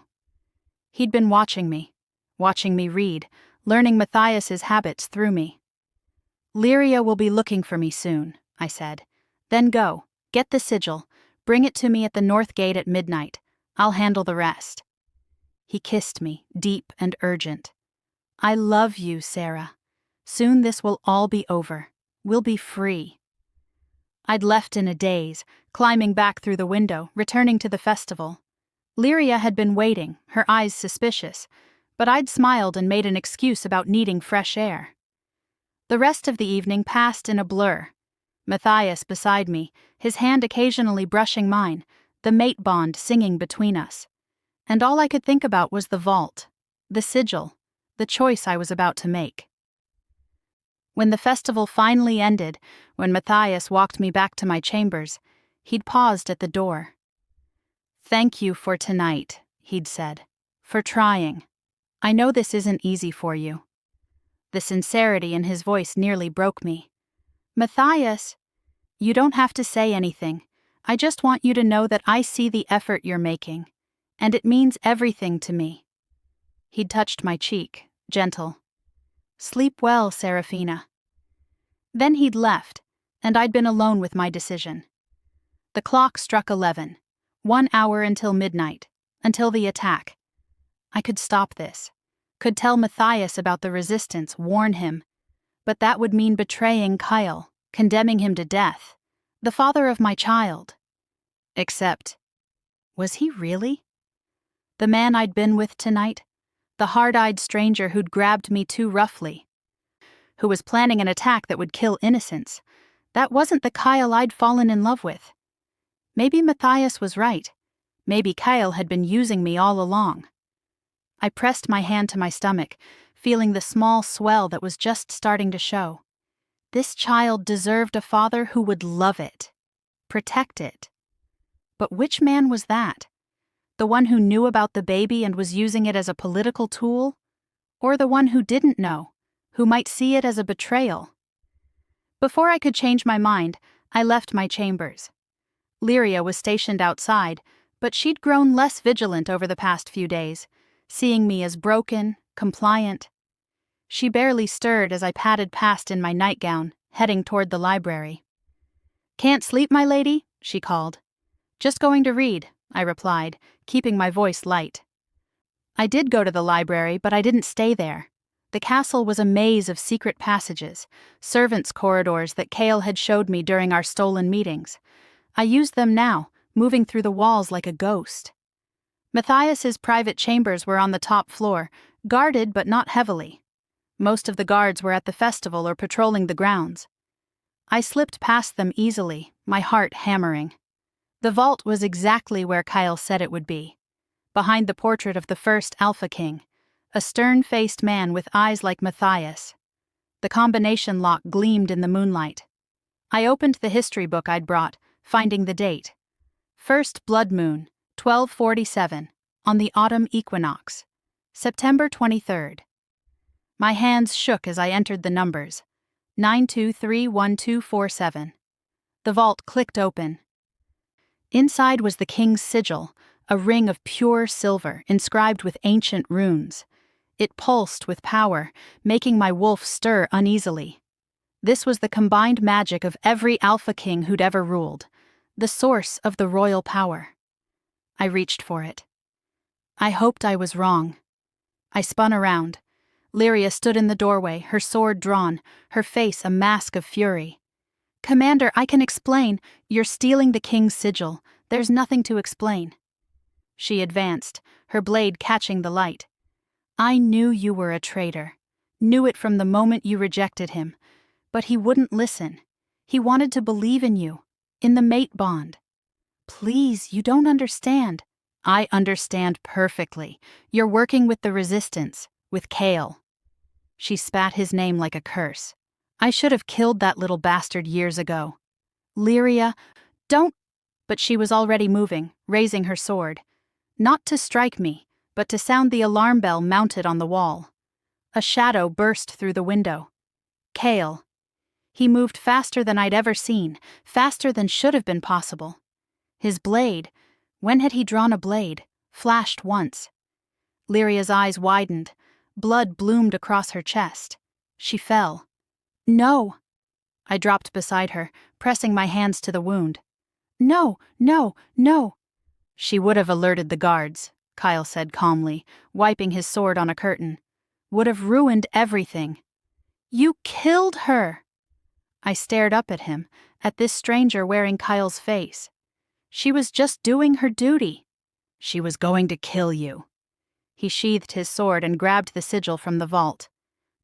He'd been watching me read, learning Matthias's habits through me. "Lyria will be looking for me soon," I said. "Then go, get the sigil, bring it to me at the north gate at midnight. I'll handle the rest." He kissed me, deep and urgent. "I love you, Sarah. Soon this will all be over. We'll be free." I'd left in a daze, climbing back through the window, returning to the festival. Lyria had been waiting, her eyes suspicious, but I'd smiled and made an excuse about needing fresh air. The rest of the evening passed in a blur. Matthias beside me, his hand occasionally brushing mine, the mate bond singing between us. And all I could think about was the vault, the sigil, the choice I was about to make. When the festival finally ended, when Matthias walked me back to my chambers, he'd paused at the door. "Thank you for tonight," he'd said, "for trying. I know this isn't easy for you." The sincerity in his voice nearly broke me. "Matthias, you don't have to say anything. I just want you to know that I see the effort you're making, and it means everything to me." He'd touched my cheek, gentle. "Sleep well, Serafina." Then he'd left, and I'd been alone with my decision. The clock struck 11, 1 hour until midnight, until the attack. I could stop this, could tell Matthias about the resistance, warn him, but that would mean betraying Kyle, condemning him to death, the father of my child. Except, was he really? The man I'd been with tonight, the hard-eyed stranger who'd grabbed me too roughly, who was planning an attack that would kill innocents, that wasn't the Kyle I'd fallen in love with. Maybe Matthias was right. Maybe Kyle had been using me all along. I pressed my hand to my stomach, feeling the small swell that was just starting to show. This child deserved a father who would love it, protect it. But which man was that? The one who knew about the baby and was using it as a political tool? Or the one who didn't know, who might see it as a betrayal? Before I could change my mind, I left my chambers. Lyria was stationed outside, but she'd grown less vigilant over the past few days, seeing me as broken, compliant. She barely stirred as I padded past in my nightgown, heading toward the library. "Can't sleep, my lady?" she called. "Just going to read," I replied, keeping my voice light. I did go to the library, but I didn't stay there. The castle was a maze of secret passages, servants' corridors that Kale had showed me during our stolen meetings. I used them now, moving through the walls like a ghost. Matthias's private chambers were on the top floor, guarded but not heavily. Most of the guards were at the festival or patrolling the grounds. I slipped past them easily, my heart hammering. The vault was exactly where Kyle said it would be, behind the portrait of the first Alpha King, a stern-faced man with eyes like Matthias. The combination lock gleamed in the moonlight. I opened the history book I'd brought, finding the date. First blood moon, 1247, on the autumn equinox, September 23rd. My hands shook as I entered the numbers. 9231247. The vault clicked open. Inside was the king's sigil, a ring of pure silver inscribed with ancient runes. It pulsed with power, making my wolf stir uneasily. This was the combined magic of every Alpha King who'd ever ruled, the source of the royal power. I reached for it. I hoped I was wrong. I spun around. Lyria stood in the doorway, her sword drawn, her face a mask of fury. "Commander, I can explain. You're stealing the king's sigil. There's nothing to explain." She advanced, her blade catching the light. "I knew you were a traitor. Knew it from the moment you rejected him. But he wouldn't listen. He wanted to believe in you, in the mate bond. Please, you don't understand." "I understand perfectly. You're working with the resistance, with Kale." She spat his name like a curse. "I should have killed that little bastard years ago." "Lyria, don't—" But she was already moving, raising her sword. Not to strike me, but to sound the alarm bell mounted on the wall. A shadow burst through the window. Kale. He moved faster than I'd ever seen, faster than should have been possible. His blade, when had he drawn a blade, flashed once. Lyria's eyes widened. Blood bloomed across her chest. She fell. "No." I dropped beside her, pressing my hands to the wound. "No, no, no." "She would have alerted the guards," Kyle said calmly, wiping his sword on a curtain. "Would have ruined everything." "You killed her!" I stared up at him, at this stranger wearing Kyle's face. "She was just doing her duty." "She was going to kill you." He sheathed his sword and grabbed the sigil from the vault.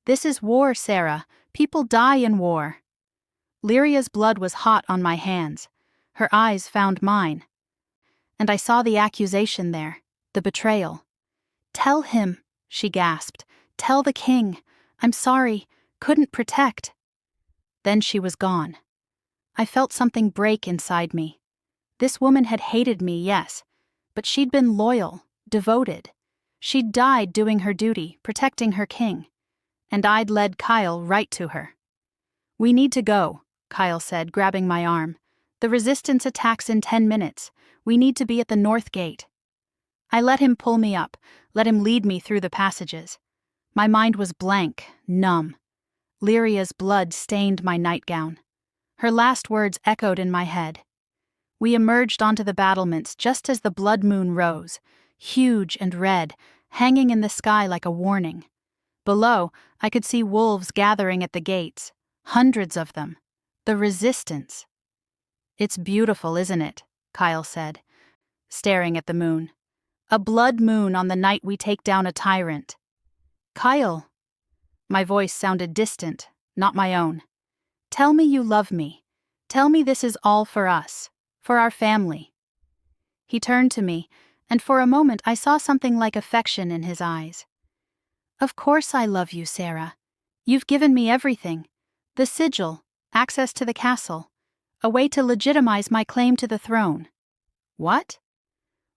"This is war, Sarah. People die in war." Lyria's blood was hot on my hands. Her eyes found mine. And I saw the accusation there, the betrayal. "Tell him," she gasped. "Tell the king. I'm sorry. Couldn't protect." Then she was gone. I felt something break inside me. This woman had hated me, yes, but she'd been loyal, devoted. She'd died doing her duty, protecting her king. And I'd led Kyle right to her. "We need to go," Kyle said, grabbing my arm. The resistance attacks in 10 minutes. We need to be at the north gate. I let him pull me up, let him lead me through the passages. My mind was blank, numb. Lyria's blood stained my nightgown. Her last words echoed in my head. We emerged onto the battlements just as the blood moon rose, huge and red, hanging in the sky like a warning. Below, I could see wolves gathering at the gates, hundreds of them. The resistance. "It's beautiful, isn't it?" Kyle said, staring at the moon. "A blood moon on the night we take down a tyrant." "Kyle." My voice sounded distant, not my own. "Tell me you love me. Tell me this is all for us, for our family." He turned to me, and for a moment I saw something like affection in his eyes. "Of course I love you, Sarah. You've given me everything. The sigil, access to the castle, a way to legitimize my claim to the throne." "What?"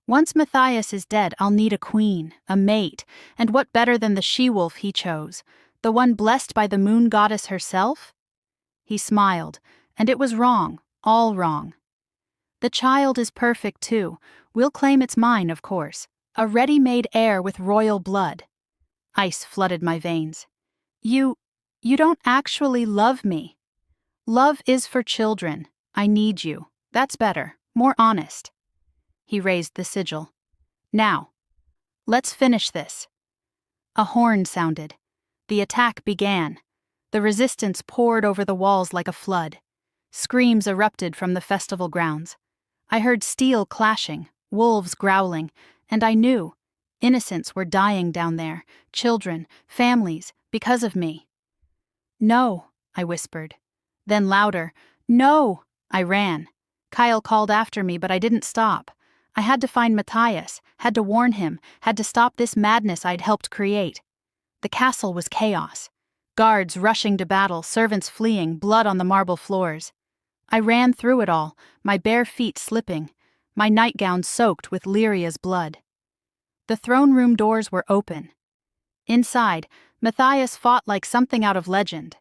"Once Matthias is dead, I'll need a queen, a mate, and what better than the she-wolf he chose, the one blessed by the moon goddess herself?" He smiled, and it was wrong, all wrong. "The child is perfect too. We'll claim it's mine, of course. A ready-made heir with royal blood." Ice flooded my veins. You don't actually love me." "Love is for children. I need you. That's better, more honest." He raised the sigil. "Now, let's finish this." A horn sounded. The attack began. The resistance poured over the walls like a flood. Screams erupted from the festival grounds. I heard steel clashing, wolves growling, and I knew innocents were dying down there, children, families, because of me. "No," I whispered. Then louder, "No!" I ran. Kyle called after me, but I didn't stop. I had to find Matthias, had to warn him, had to stop this madness I'd helped create. The castle was chaos. Guards rushing to battle, servants fleeing, blood on the marble floors. I ran through it all, my bare feet slipping, my nightgown soaked with Lyria's blood. The throne room doors were open. Inside, Matthias fought like something out of legend.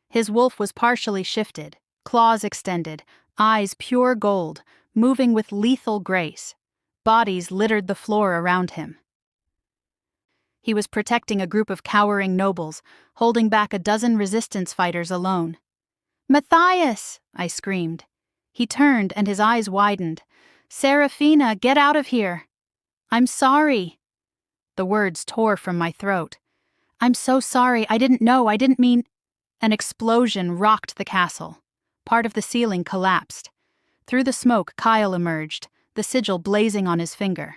His wolf was partially shifted, claws extended, eyes pure gold, moving with lethal grace. Bodies littered the floor around him. He was protecting a group of cowering nobles, holding back a dozen resistance fighters alone. "Matthias!" I screamed. He turned and his eyes widened. "Serafina, get out of here!" "I'm sorry." The words tore from my throat. "I'm so sorry, I didn't know, I didn't mean—" An explosion rocked the castle. Part of the ceiling collapsed. Through the smoke, Kyle emerged, the sigil blazing on his finger.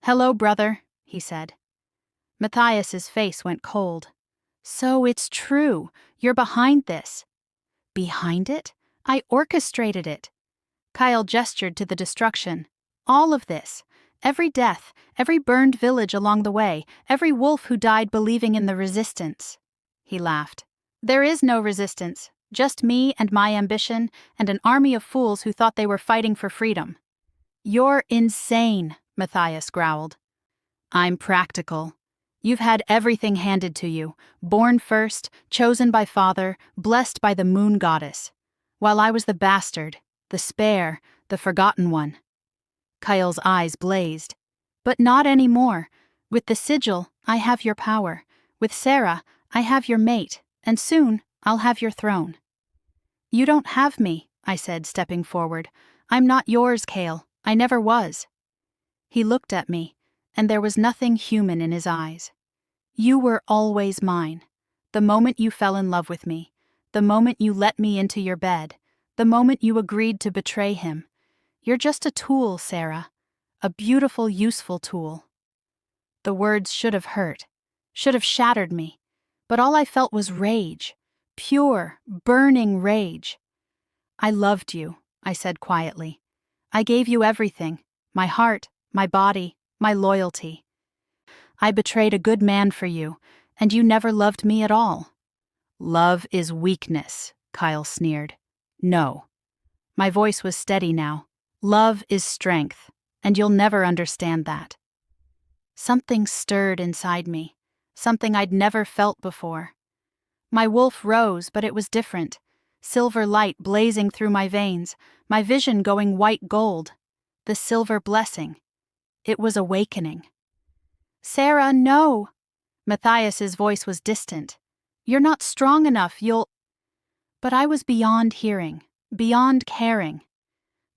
"Hello, brother," he said. Matthias's face went cold. "So it's true. You're behind this." "Behind it? I orchestrated it." Kyle gestured to the destruction. "All of this. Every death, every burned village along the way, every wolf who died believing in the resistance." He laughed. "There is no resistance, just me and my ambition and an army of fools who thought they were fighting for freedom." "You're insane," Matthias growled. "I'm practical. You've had everything handed to you, born first, chosen by father, blessed by the moon goddess, while I was the bastard, the spare, the forgotten one." Kyle's eyes blazed. "But not anymore. With the sigil, I have your power. With Sarah, I have your mate, and soon I'll have your throne." "You don't have me," I said, stepping forward. "I'm not yours, Kale. I never was." He looked at me, and there was nothing human in his eyes. "You were always mine. The moment you fell in love with me, the moment you let me into your bed, the moment you agreed to betray him. You're just a tool, Sarah. A beautiful, useful tool." The words should have hurt, should have shattered me, but all I felt was rage. Pure, burning rage. "I loved you," I said quietly. "I gave you everything, my heart, my body, my loyalty. I betrayed a good man for you, and you never loved me at all." "Love is weakness," Kyle sneered. "No." My voice was steady now. "Love is strength, and you'll never understand that." Something stirred inside me, something I'd never felt before. My wolf rose, but it was different. silver light blazing through my veins, my vision going white gold. The silver blessing. It was awakening. "Sarah, no!" Matthias's voice was distant. "You're not strong enough, you'll—" But I was beyond hearing, beyond caring.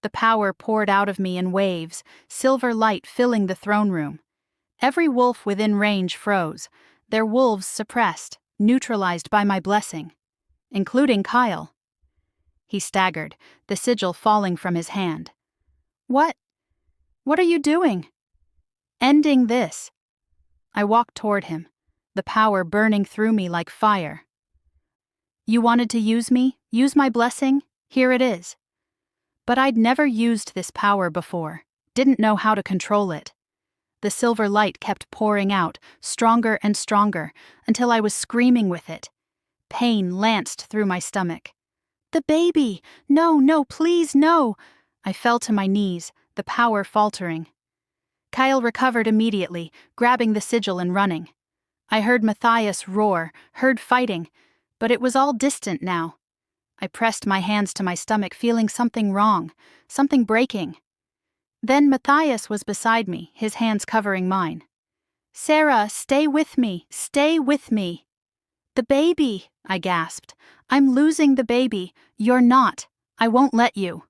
The power poured out of me in waves, silver light filling the throne room. Every wolf within range froze, their wolves suppressed, neutralized by my blessing, including Kyle. He staggered, the sigil falling from his hand. What are you doing?" "Ending this." I walked toward him, the power burning through me like fire. "You wanted to use me, use my blessing? Here it is." But I'd never used this power before, didn't know how to control it. The silver light kept pouring out, stronger and stronger, until I was screaming with it. Pain lanced through my stomach. "The baby! No, no, please, no!" I fell to my knees, the power faltering. Kyle recovered immediately, grabbing the sigil and running. I heard Matthias roar, heard fighting, but it was all distant now. I pressed my hands to my stomach, feeling something wrong, something breaking. Then Matthias was beside me, his hands covering mine. "Sarah, stay with me, stay with me." "The baby," I gasped. "I'm losing the baby. You're not. I won't let you."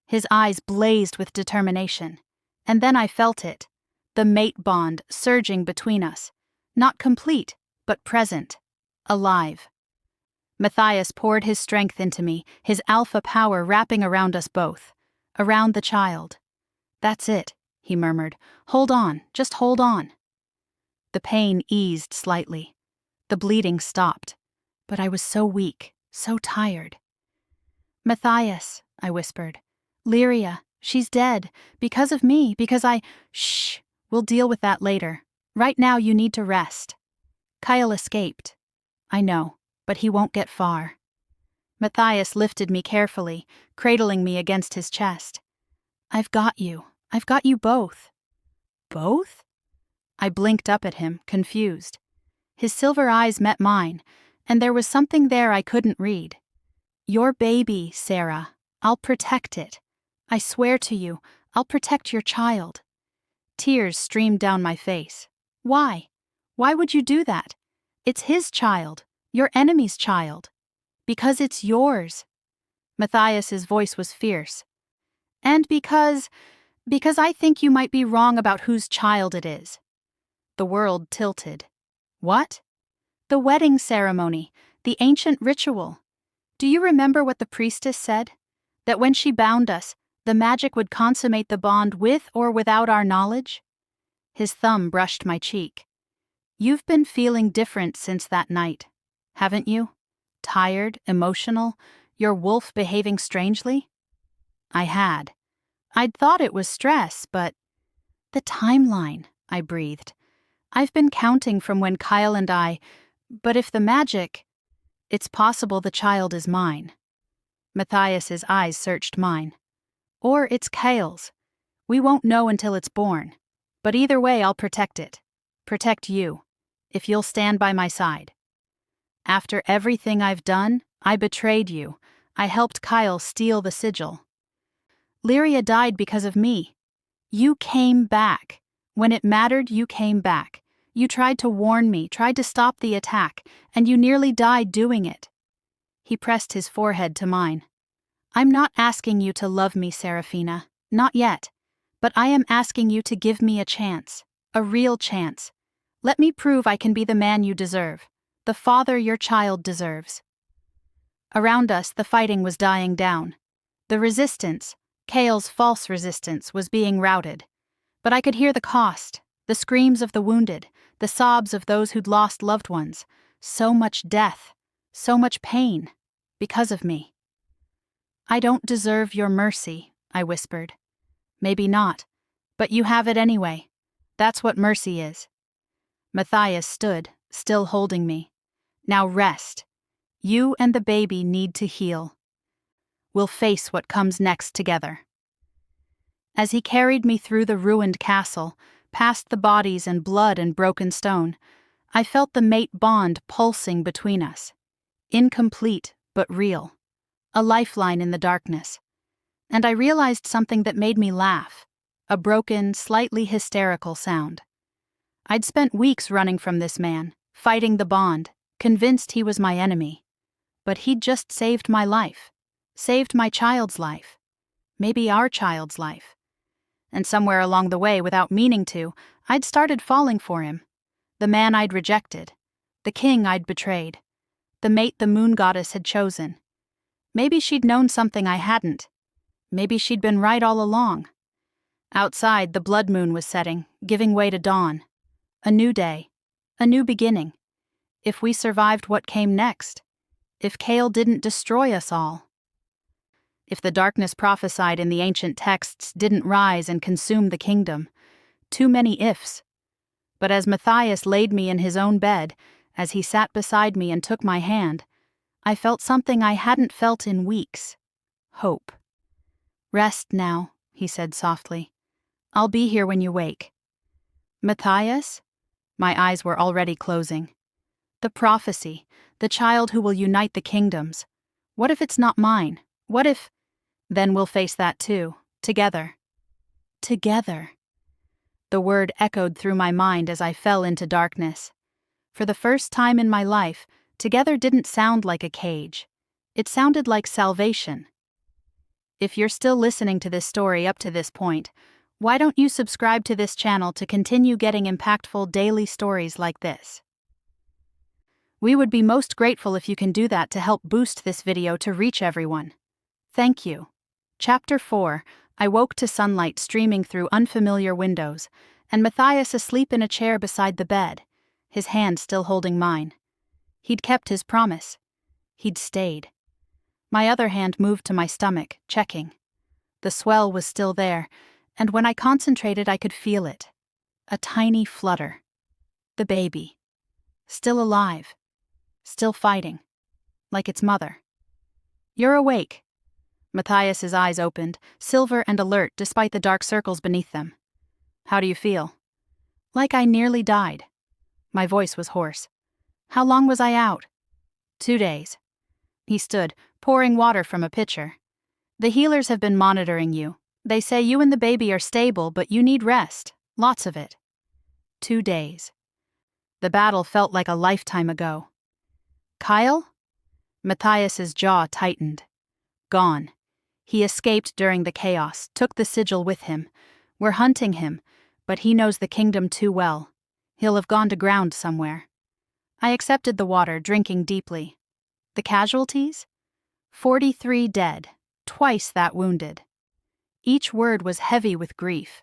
His eyes blazed with determination. And then I felt it. The mate bond surging between us. Not complete, but present. Alive. Matthias poured his strength into me, his alpha power wrapping around us both. Around the child. "That's it," he murmured. "Hold on, just hold on." The pain eased slightly. The bleeding stopped. But I was so weak, so tired. "Matthias," I whispered. "Lyria, she's dead. Because of me, because I— Shh, we'll deal with that later. Right now you need to rest." Kyle escaped. I know, but he won't get far. Matthias lifted me carefully, cradling me against his chest. I've got you both." "Both?" I blinked up at him, confused. His silver eyes met mine, and there was something there I couldn't read. "Your baby, Sarah. I'll protect it. I swear to you, I'll protect your child." Tears streamed down my face. "Why? Why would you do that? It's his child, your enemy's child. Because it's yours." Matthias's voice was fierce. "And because I think you might be wrong about whose child it is." The world tilted. "What?" "The wedding ceremony, the ancient ritual. Do you remember what the priestess said? That when she bound us, the magic would consummate the bond with or without our knowledge?" His thumb brushed my cheek. "You've been feeling different since that night, haven't you? Tired, emotional, your wolf behaving strangely?" I had. I'd thought it was stress, but— "The timeline," I breathed. "I've been counting from when Kyle and I— But if the magic— It's possible the child is mine." Matthias's eyes searched mine. "Or it's Kyle's. We won't know until it's born. But either way, I'll protect it. Protect you. If you'll stand by my side. After everything I've done, I betrayed you. I helped Kyle steal the sigil. Lyria died because of me. You came back. When it mattered, you came back. You tried to warn me, tried to stop the attack, and you nearly died doing it." He pressed his forehead to mine. "I'm not asking you to love me, Seraphina. Not yet. But I am asking you to give me a chance. A real chance. Let me prove I can be the man you deserve. The father your child deserves." Around us, the fighting was dying down. The resistance— Kale's false resistance— was being routed. But I could hear the cost, the screams of the wounded, the sobs of those who'd lost loved ones. So much death, so much pain, because of me. "I don't deserve your mercy," I whispered. "Maybe not, but you have it anyway. That's what mercy is." Matthias stood, still holding me. "Now rest. You and the baby need to heal. We'll face what comes next together." As he carried me through the ruined castle, past the bodies and blood and broken stone, I felt the mate bond pulsing between us. Incomplete, but real. a lifeline in the darkness. And I realized something that made me laugh, a broken, slightly hysterical sound. I'd spent weeks running from this man, fighting the bond, convinced he was my enemy. But he'd just saved my life, saved my child's life, maybe our child's life. And somewhere along the way, without meaning to, I'd started falling for him. The man I'd rejected, the king I'd betrayed, the mate the moon goddess had chosen. Maybe she'd known something I hadn't. Maybe she'd been right all along. Outside, the blood moon was setting, giving way to dawn. A new day, a new beginning. If we survived what came next, if Kale didn't destroy us all. If the darkness prophesied in the ancient texts didn't rise and consume the kingdom. Too many ifs. But as Matthias laid me in his own bed, as he sat beside me and took my hand, I felt something I hadn't felt in weeks. Hope. "Rest now," he said softly. "I'll be here when you wake." Matthias? My eyes were already closing. The prophecy, the child who will unite the kingdoms. What if it's not mine? What if... Then we'll face that too, together. Together. The word echoed through my mind as I fell into darkness. For the first time in my life, together didn't sound like a cage. It sounded like salvation. If you're still listening to this story up to this point, why don't you subscribe to this channel to continue getting impactful daily stories like this? We would be most grateful if you can do that to help boost this video to reach everyone. Thank you. Chapter 4. I woke to sunlight streaming through unfamiliar windows, and Matthias asleep in a chair beside the bed, his hand still holding mine. He'd kept his promise. He'd stayed. My other hand moved to my stomach, checking. The swell was still there, and when I concentrated I could feel it. A tiny flutter. The baby. Still alive. Still fighting. Like its mother. "You're awake." Matthias's eyes opened, silver and alert despite the dark circles beneath them. "How do you feel?" "Like I nearly died." My voice was hoarse. "How long was I out?" 2 days. He stood, pouring water from a pitcher. "The healers have been monitoring you. They say you and the baby are stable, but you need rest. Lots of it." 2 days. The battle felt like a lifetime ago. "Kyle?" Matthias's jaw tightened. Gone. He escaped during the chaos, took the sigil with him. We're hunting him, but he knows the kingdom too well. He'll have gone to ground somewhere. I accepted the water, drinking deeply. The casualties? 43 dead, twice that wounded. Each word was heavy with grief.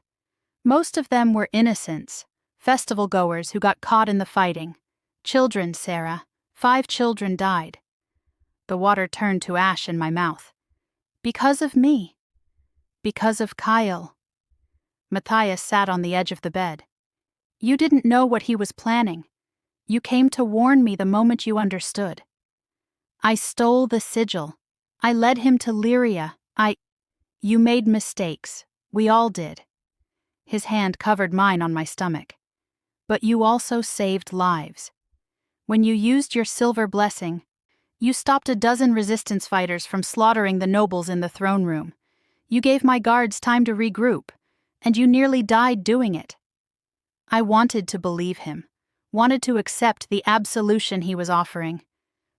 Most of them were innocents, festival goers who got caught in the fighting. Children, Sarah. 5 children died. The water turned to ash in my mouth. Because of me. Because of Kyle. Matthias sat on the edge of the bed. "You didn't know what he was planning. You came to warn me the moment you understood. I stole the sigil. I led him to Lyria. You made mistakes. We all did." His hand covered mine on my stomach. "But you also saved lives. When you used your silver blessing, you stopped a dozen resistance fighters from slaughtering the nobles in the throne room. You gave my guards time to regroup, and you nearly died doing it." I wanted to believe him, wanted to accept the absolution he was offering.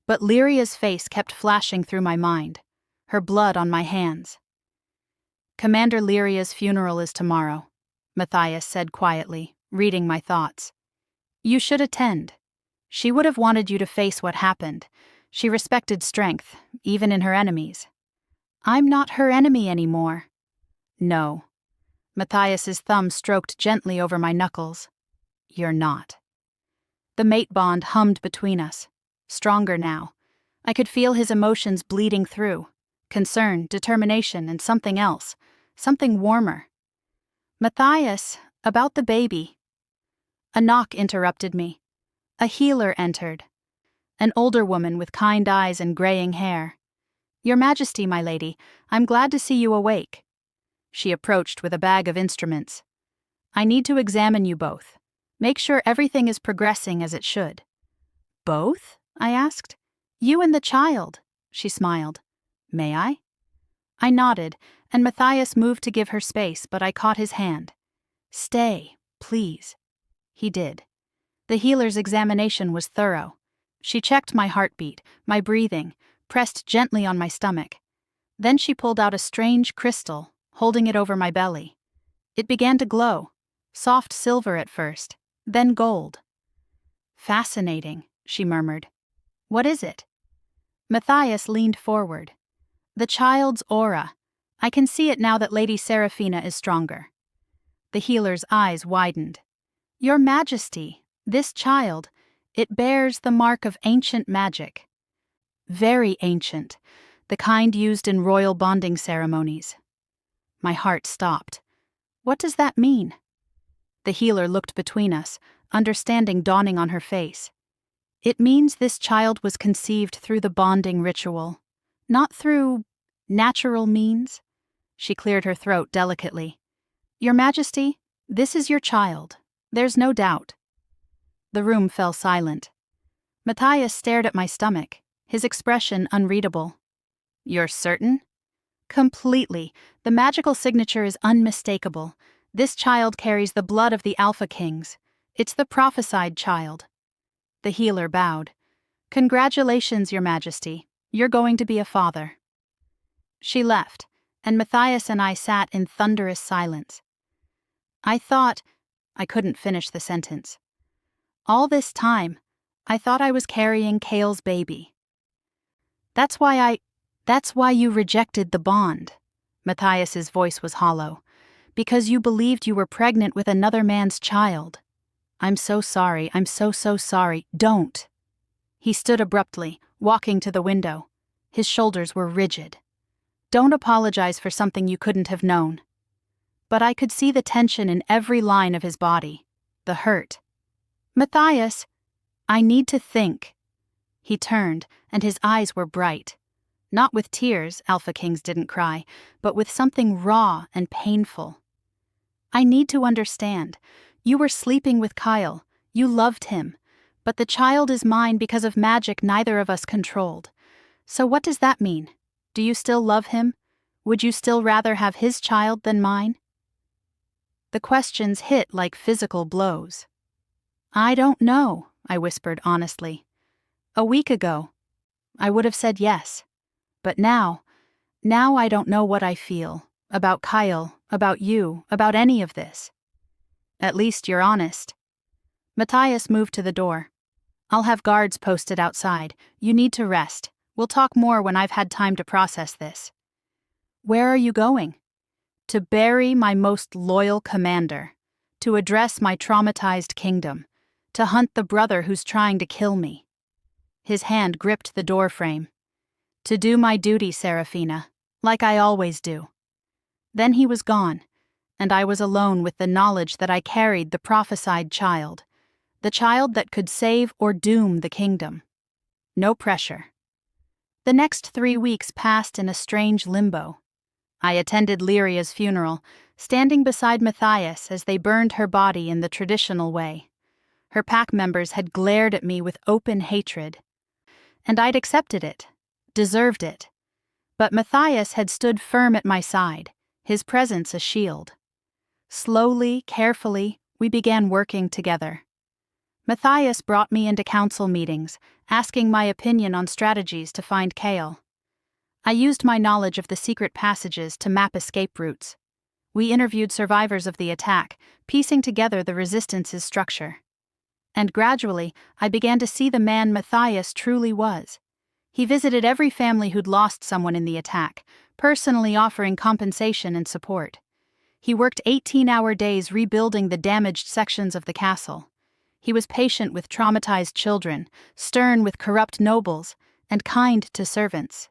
But Lyria's face kept flashing through my mind, her blood on my hands. "Commander Lyria's funeral is tomorrow," Matthias said quietly, reading my thoughts. "You should attend. She would have wanted you to face what happened. She respected strength, even in her enemies." "I'm not her enemy anymore." "No." Matthias's thumb stroked gently over my knuckles. "You're not." The mate bond hummed between us. Stronger now. I could feel his emotions bleeding through. Concern, determination, and something else. Something warmer. "Matthias, about the baby." A knock interrupted me. A healer entered. An older woman with kind eyes and graying hair. "Your Majesty, my lady, I'm glad to see you awake." She approached with a bag of instruments. "I need to examine you both. Make sure everything is progressing as it should." "Both?" I asked. "You and the child," she smiled. May I? I nodded, and Matthias moved to give her space, but I caught his hand. Stay, please. He did. The healer's examination was thorough. She checked my heartbeat, my breathing, pressed gently on my stomach. Then she pulled out a strange crystal, holding it over my belly. It began to glow, soft silver at first, then gold. Fascinating, she murmured. What is it? Matthias leaned forward. The child's aura. I can see it now that Lady Seraphina is stronger. The healer's eyes widened. Your Majesty, this child, it bears the mark of ancient magic. Very ancient, the kind used in royal bonding ceremonies. My heart stopped. What does that mean? The healer looked between us, understanding dawning on her face. It means this child was conceived through the bonding ritual, not through natural means. She cleared her throat delicately. Your Majesty, this is your child. There's no doubt. The room fell silent. Matthias stared at my stomach, his expression unreadable. You're certain? Completely. The magical signature is unmistakable. This child carries the blood of the Alpha Kings. It's the prophesied child. The healer bowed. Congratulations, Your Majesty. You're going to be a father. She left, and Matthias and I sat in thunderous silence. I couldn't finish the sentence. All this time, I thought I was carrying Cale's baby. That's why you rejected the bond. Matthias's voice was hollow. Because you believed you were pregnant with another man's child. I'm so sorry, I'm so sorry. Don't. He stood abruptly, walking to the window. His shoulders were rigid. Don't apologize for something you couldn't have known. But I could see the tension in every line of his body, the hurt. Matthias, I need to think. He turned, and his eyes were bright. Not with tears, Alpha Kings didn't cry, but with something raw and painful. I need to understand. You were sleeping with Kyle. You loved him. But the child is mine because of magic neither of us controlled. So what does that mean? Do you still love him? Would you still rather have his child than mine? The questions hit like physical blows. I don't know, I whispered honestly. A week ago, I would have said yes. But now I don't know what I feel. About Kyle, about you, about any of this. At least you're honest. Matthias moved to the door. I'll have guards posted outside. You need to rest. We'll talk more when I've had time to process this. Where are you going? To bury my most loyal commander. To address my traumatized kingdom. To hunt the brother who's trying to kill me. His hand gripped the doorframe. To do my duty, Seraphina, like I always do. Then he was gone, and I was alone with the knowledge that I carried the prophesied child, the child that could save or doom the kingdom. No pressure. The next 3 weeks passed in a strange limbo. I attended Lyria's funeral, standing beside Matthias as they burned her body in the traditional way. Her pack members had glared at me with open hatred. And I'd accepted it, deserved it. But Matthias had stood firm at my side, his presence a shield. Slowly, carefully, we began working together. Matthias brought me into council meetings, asking my opinion on strategies to find Kale. I used my knowledge of the secret passages to map escape routes. We interviewed survivors of the attack, piecing together the resistance's structure. And gradually, I began to see the man Matthias truly was. He visited every family who'd lost someone in the attack, personally offering compensation and support. He worked 18-hour days rebuilding the damaged sections of the castle. He was patient with traumatized children, stern with corrupt nobles, and kind to servants.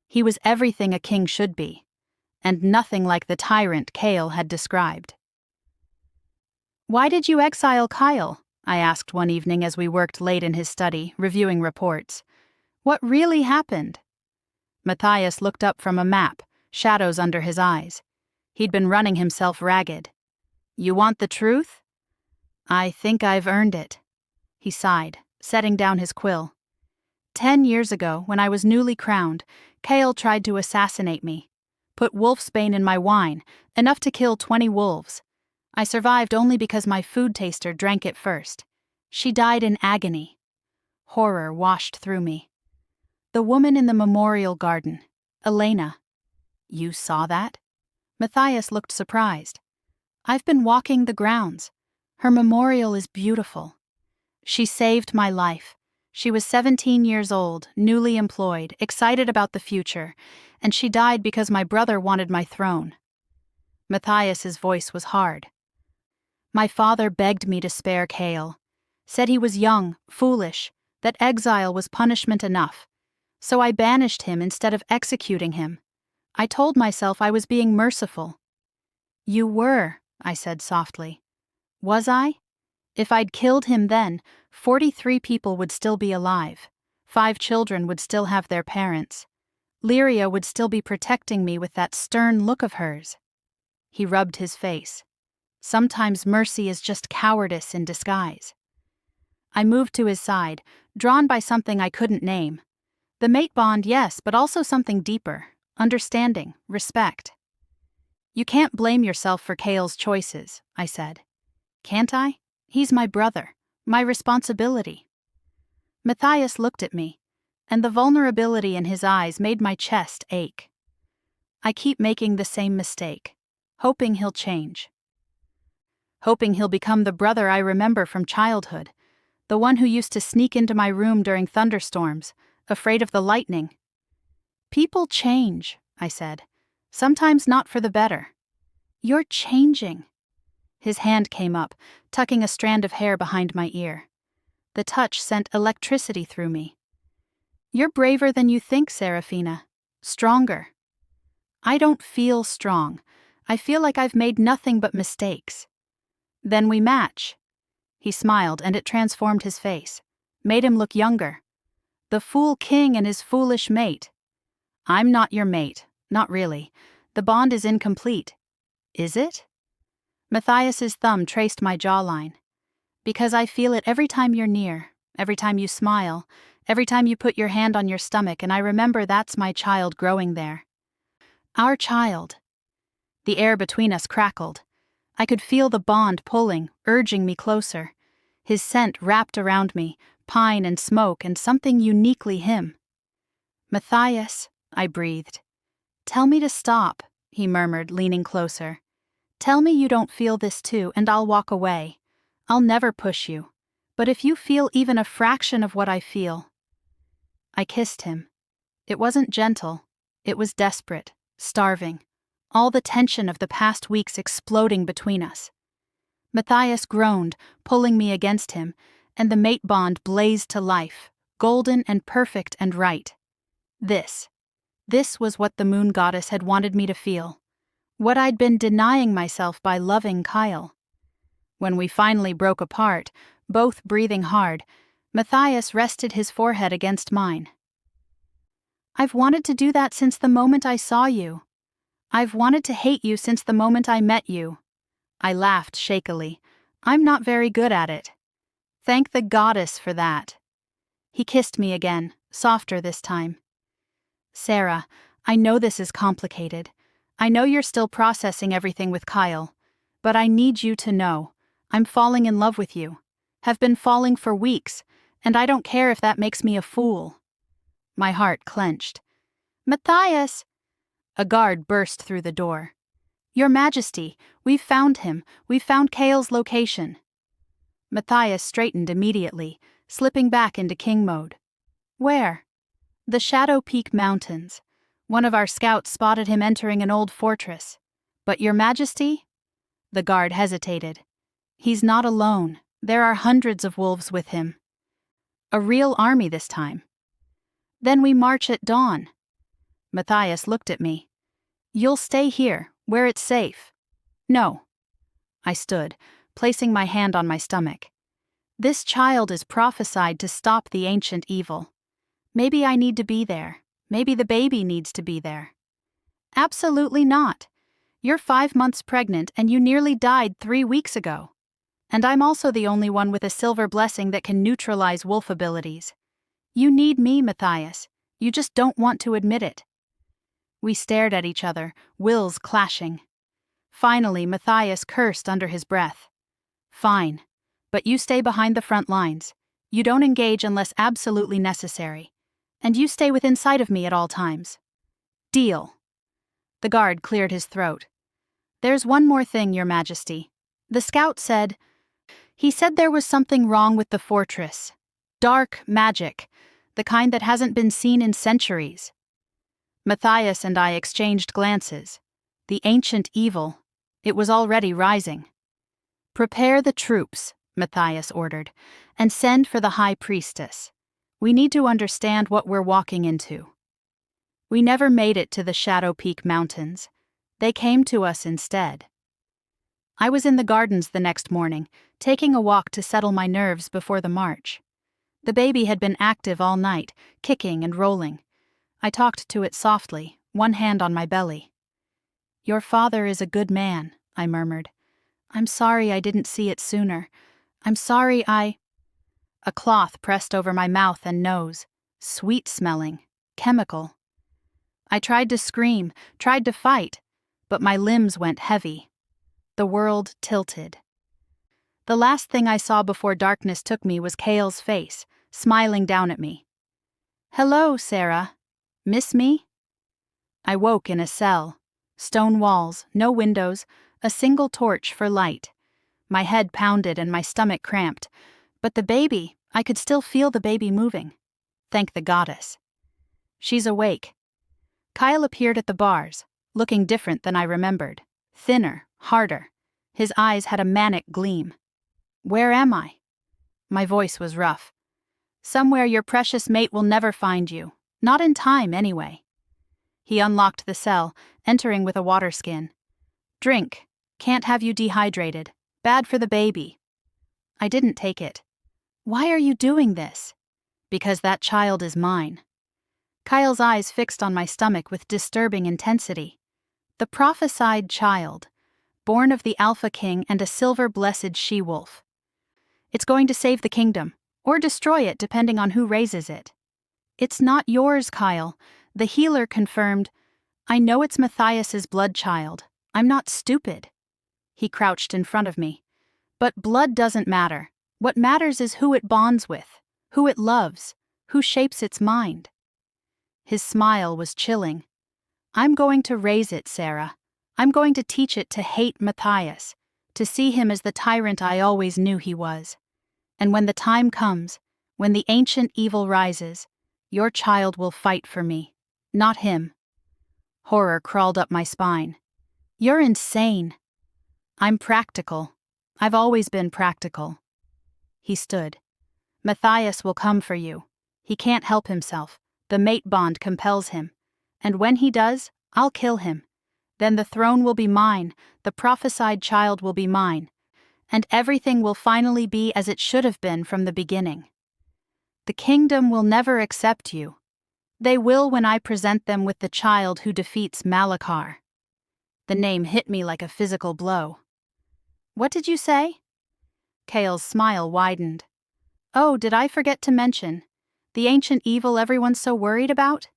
He was everything a king should be, and nothing like the tyrant Kale had described. Why did you exile Kyle? I asked one evening as we worked late in his study, reviewing reports. What really happened? Matthias looked up from a map, shadows under his eyes. He'd been running himself ragged. You want the truth? I think I've earned it. He sighed, setting down his quill. 10 years ago, when I was newly crowned, Kale tried to assassinate me. Put wolfsbane in my wine, enough to kill 20 wolves. I survived only because my food taster drank it first. She died in agony. Horror washed through me. The woman in the memorial garden, Elena. You saw that? Matthias looked surprised. I've been walking the grounds. Her memorial is beautiful. She saved my life. She was 17 years old, newly employed, excited about the future, and she died because my brother wanted my throne. Matthias's voice was hard. My father begged me to spare Kale, said he was young, foolish, that exile was punishment enough. So I banished him instead of executing him. I told myself I was being merciful. You were, I said softly. Was I? If I'd killed him then, 43 people would still be alive. 5 children would still have their parents. Lyria would still be protecting me with that stern look of hers. He rubbed his face. Sometimes mercy is just cowardice in disguise. I moved to his side, drawn by something I couldn't name. The mate bond, yes, but also something deeper. Understanding, respect. You can't blame yourself for Kale's choices, I said. Can't I? He's my brother, my responsibility. Matthias looked at me, and the vulnerability in his eyes made my chest ache. I keep making the same mistake, hoping he'll change. Hoping he'll become the brother I remember from childhood, the one who used to sneak into my room during thunderstorms, afraid of the lightning. People change, I said, sometimes not for the better. You're changing. His hand came up, tucking a strand of hair behind my ear. The touch sent electricity through me. You're braver than you think, Serafina. Stronger. I don't feel strong. I feel like I've made nothing but mistakes. Then we match. He smiled, and it transformed his face, made him look younger. The fool king and his foolish mate. I'm not your mate, not really. The bond is incomplete. Is it? Matthias's thumb traced my jawline. Because I feel it every time you're near, every time you smile, every time you put your hand on your stomach, and I remember that's my child growing there. Our child. The air between us crackled. I could feel the bond pulling, urging me closer. His scent wrapped around me, pine and smoke and something uniquely him. Matthias, I breathed. Tell me to stop, he murmured, leaning closer. Tell me you don't feel this too, and I'll walk away. I'll never push you. But if you feel even a fraction of what I feel... I kissed him. It wasn't gentle. It was desperate, starving. All the tension of the past weeks exploding between us. Matthias groaned, pulling me against him, and the mate bond blazed to life, golden and perfect and right. This was what the moon goddess had wanted me to feel. What I'd been denying myself by loving Kyle. When we finally broke apart, both breathing hard, Matthias rested his forehead against mine. I've wanted to do that since the moment I saw you. I've wanted to hate you since the moment I met you. I laughed shakily. I'm not very good at it. Thank the goddess for that. He kissed me again, softer this time. Sarah, I know this is complicated. I know you're still processing everything with Kyle. But I need you to know. I'm falling in love with you. Have been falling for weeks, and I don't care if that makes me a fool. My heart clenched. Matthias! A guard burst through the door. Your Majesty, we've found him. We've found Kale's location. Matthias straightened immediately, slipping back into king mode. Where? The Shadow Peak Mountains. One of our scouts spotted him entering an old fortress. But Your Majesty? The guard hesitated. He's not alone. There are hundreds of wolves with him. A real army this time. Then we march at dawn. Matthias looked at me. You'll stay here, where it's safe. No. I stood, placing my hand on my stomach. This child is prophesied to stop the ancient evil. Maybe I need to be there. Maybe the baby needs to be there. Absolutely not. You're 5 months pregnant and you nearly died 3 weeks ago. And I'm also the only one with a silver blessing that can neutralize wolf abilities. You need me, Matthias. You just don't want to admit it. We stared at each other, wills clashing. Finally, Matthias cursed under his breath. Fine. But you stay behind the front lines. You don't engage unless absolutely necessary. And you stay within sight of me at all times. Deal. The guard cleared his throat. There's one more thing, Your Majesty. The scout said... He said there was something wrong with the fortress. Dark magic, the kind that hasn't been seen in centuries. Matthias and I exchanged glances. The ancient evil. It was already rising. Prepare the troops, Matthias ordered, and send for the high priestess. We need to understand what we're walking into. We never made it to the Shadow Peak Mountains. They came to us instead. I was in the gardens the next morning, taking a walk to settle my nerves before the march. The baby had been active all night, kicking and rolling. I talked to it softly, one hand on my belly. Your father is a good man, I murmured. I'm sorry I didn't see it sooner. I'm sorry I... A cloth pressed over my mouth and nose, sweet-smelling, chemical. I tried to scream, tried to fight, but my limbs went heavy. The world tilted. The last thing I saw before darkness took me was Cale's face, smiling down at me. Hello, Sarah. Miss me? I woke in a cell. Stone walls, no windows, a single torch for light. My head pounded and my stomach cramped, but the baby, I could still feel the baby moving. Thank the goddess. She's awake. Kyle appeared at the bars, looking different than I remembered. Thinner, harder. His eyes had a manic gleam. Where am I? My voice was rough. Somewhere your precious mate will never find you. Not in time, anyway. He unlocked the cell, entering with a water skin. Drink. Can't have you dehydrated. Bad for the baby. I didn't take it. Why are you doing this? Because that child is mine. Kyle's eyes fixed on my stomach with disturbing intensity. The prophesied child, born of the Alpha King and a silver-blessed she-wolf. It's going to save the kingdom, or destroy it depending on who raises it. It's not yours, Kyle. The healer confirmed. I know it's Matthias's blood child. I'm not stupid. He crouched in front of me. But blood doesn't matter. What matters is who it bonds with, who it loves, who shapes its mind. His smile was chilling. I'm going to raise it, Sarah. I'm going to teach it to hate Matthias, to see him as the tyrant I always knew he was. And when the time comes, when the ancient evil rises, your child will fight for me, not him. Horror crawled up my spine. You're insane. I'm practical. I've always been practical. He stood. Matthias will come for you. He can't help himself. The mate bond compels him. And when he does, I'll kill him. Then the throne will be mine, the prophesied child will be mine, and everything will finally be as it should have been from the beginning. The kingdom will never accept you. They will when I present them with the child who defeats Malachar. The name hit me like a physical blow. What did you say? Cale's smile widened. Oh, did I forget to mention? The ancient evil everyone's so worried about?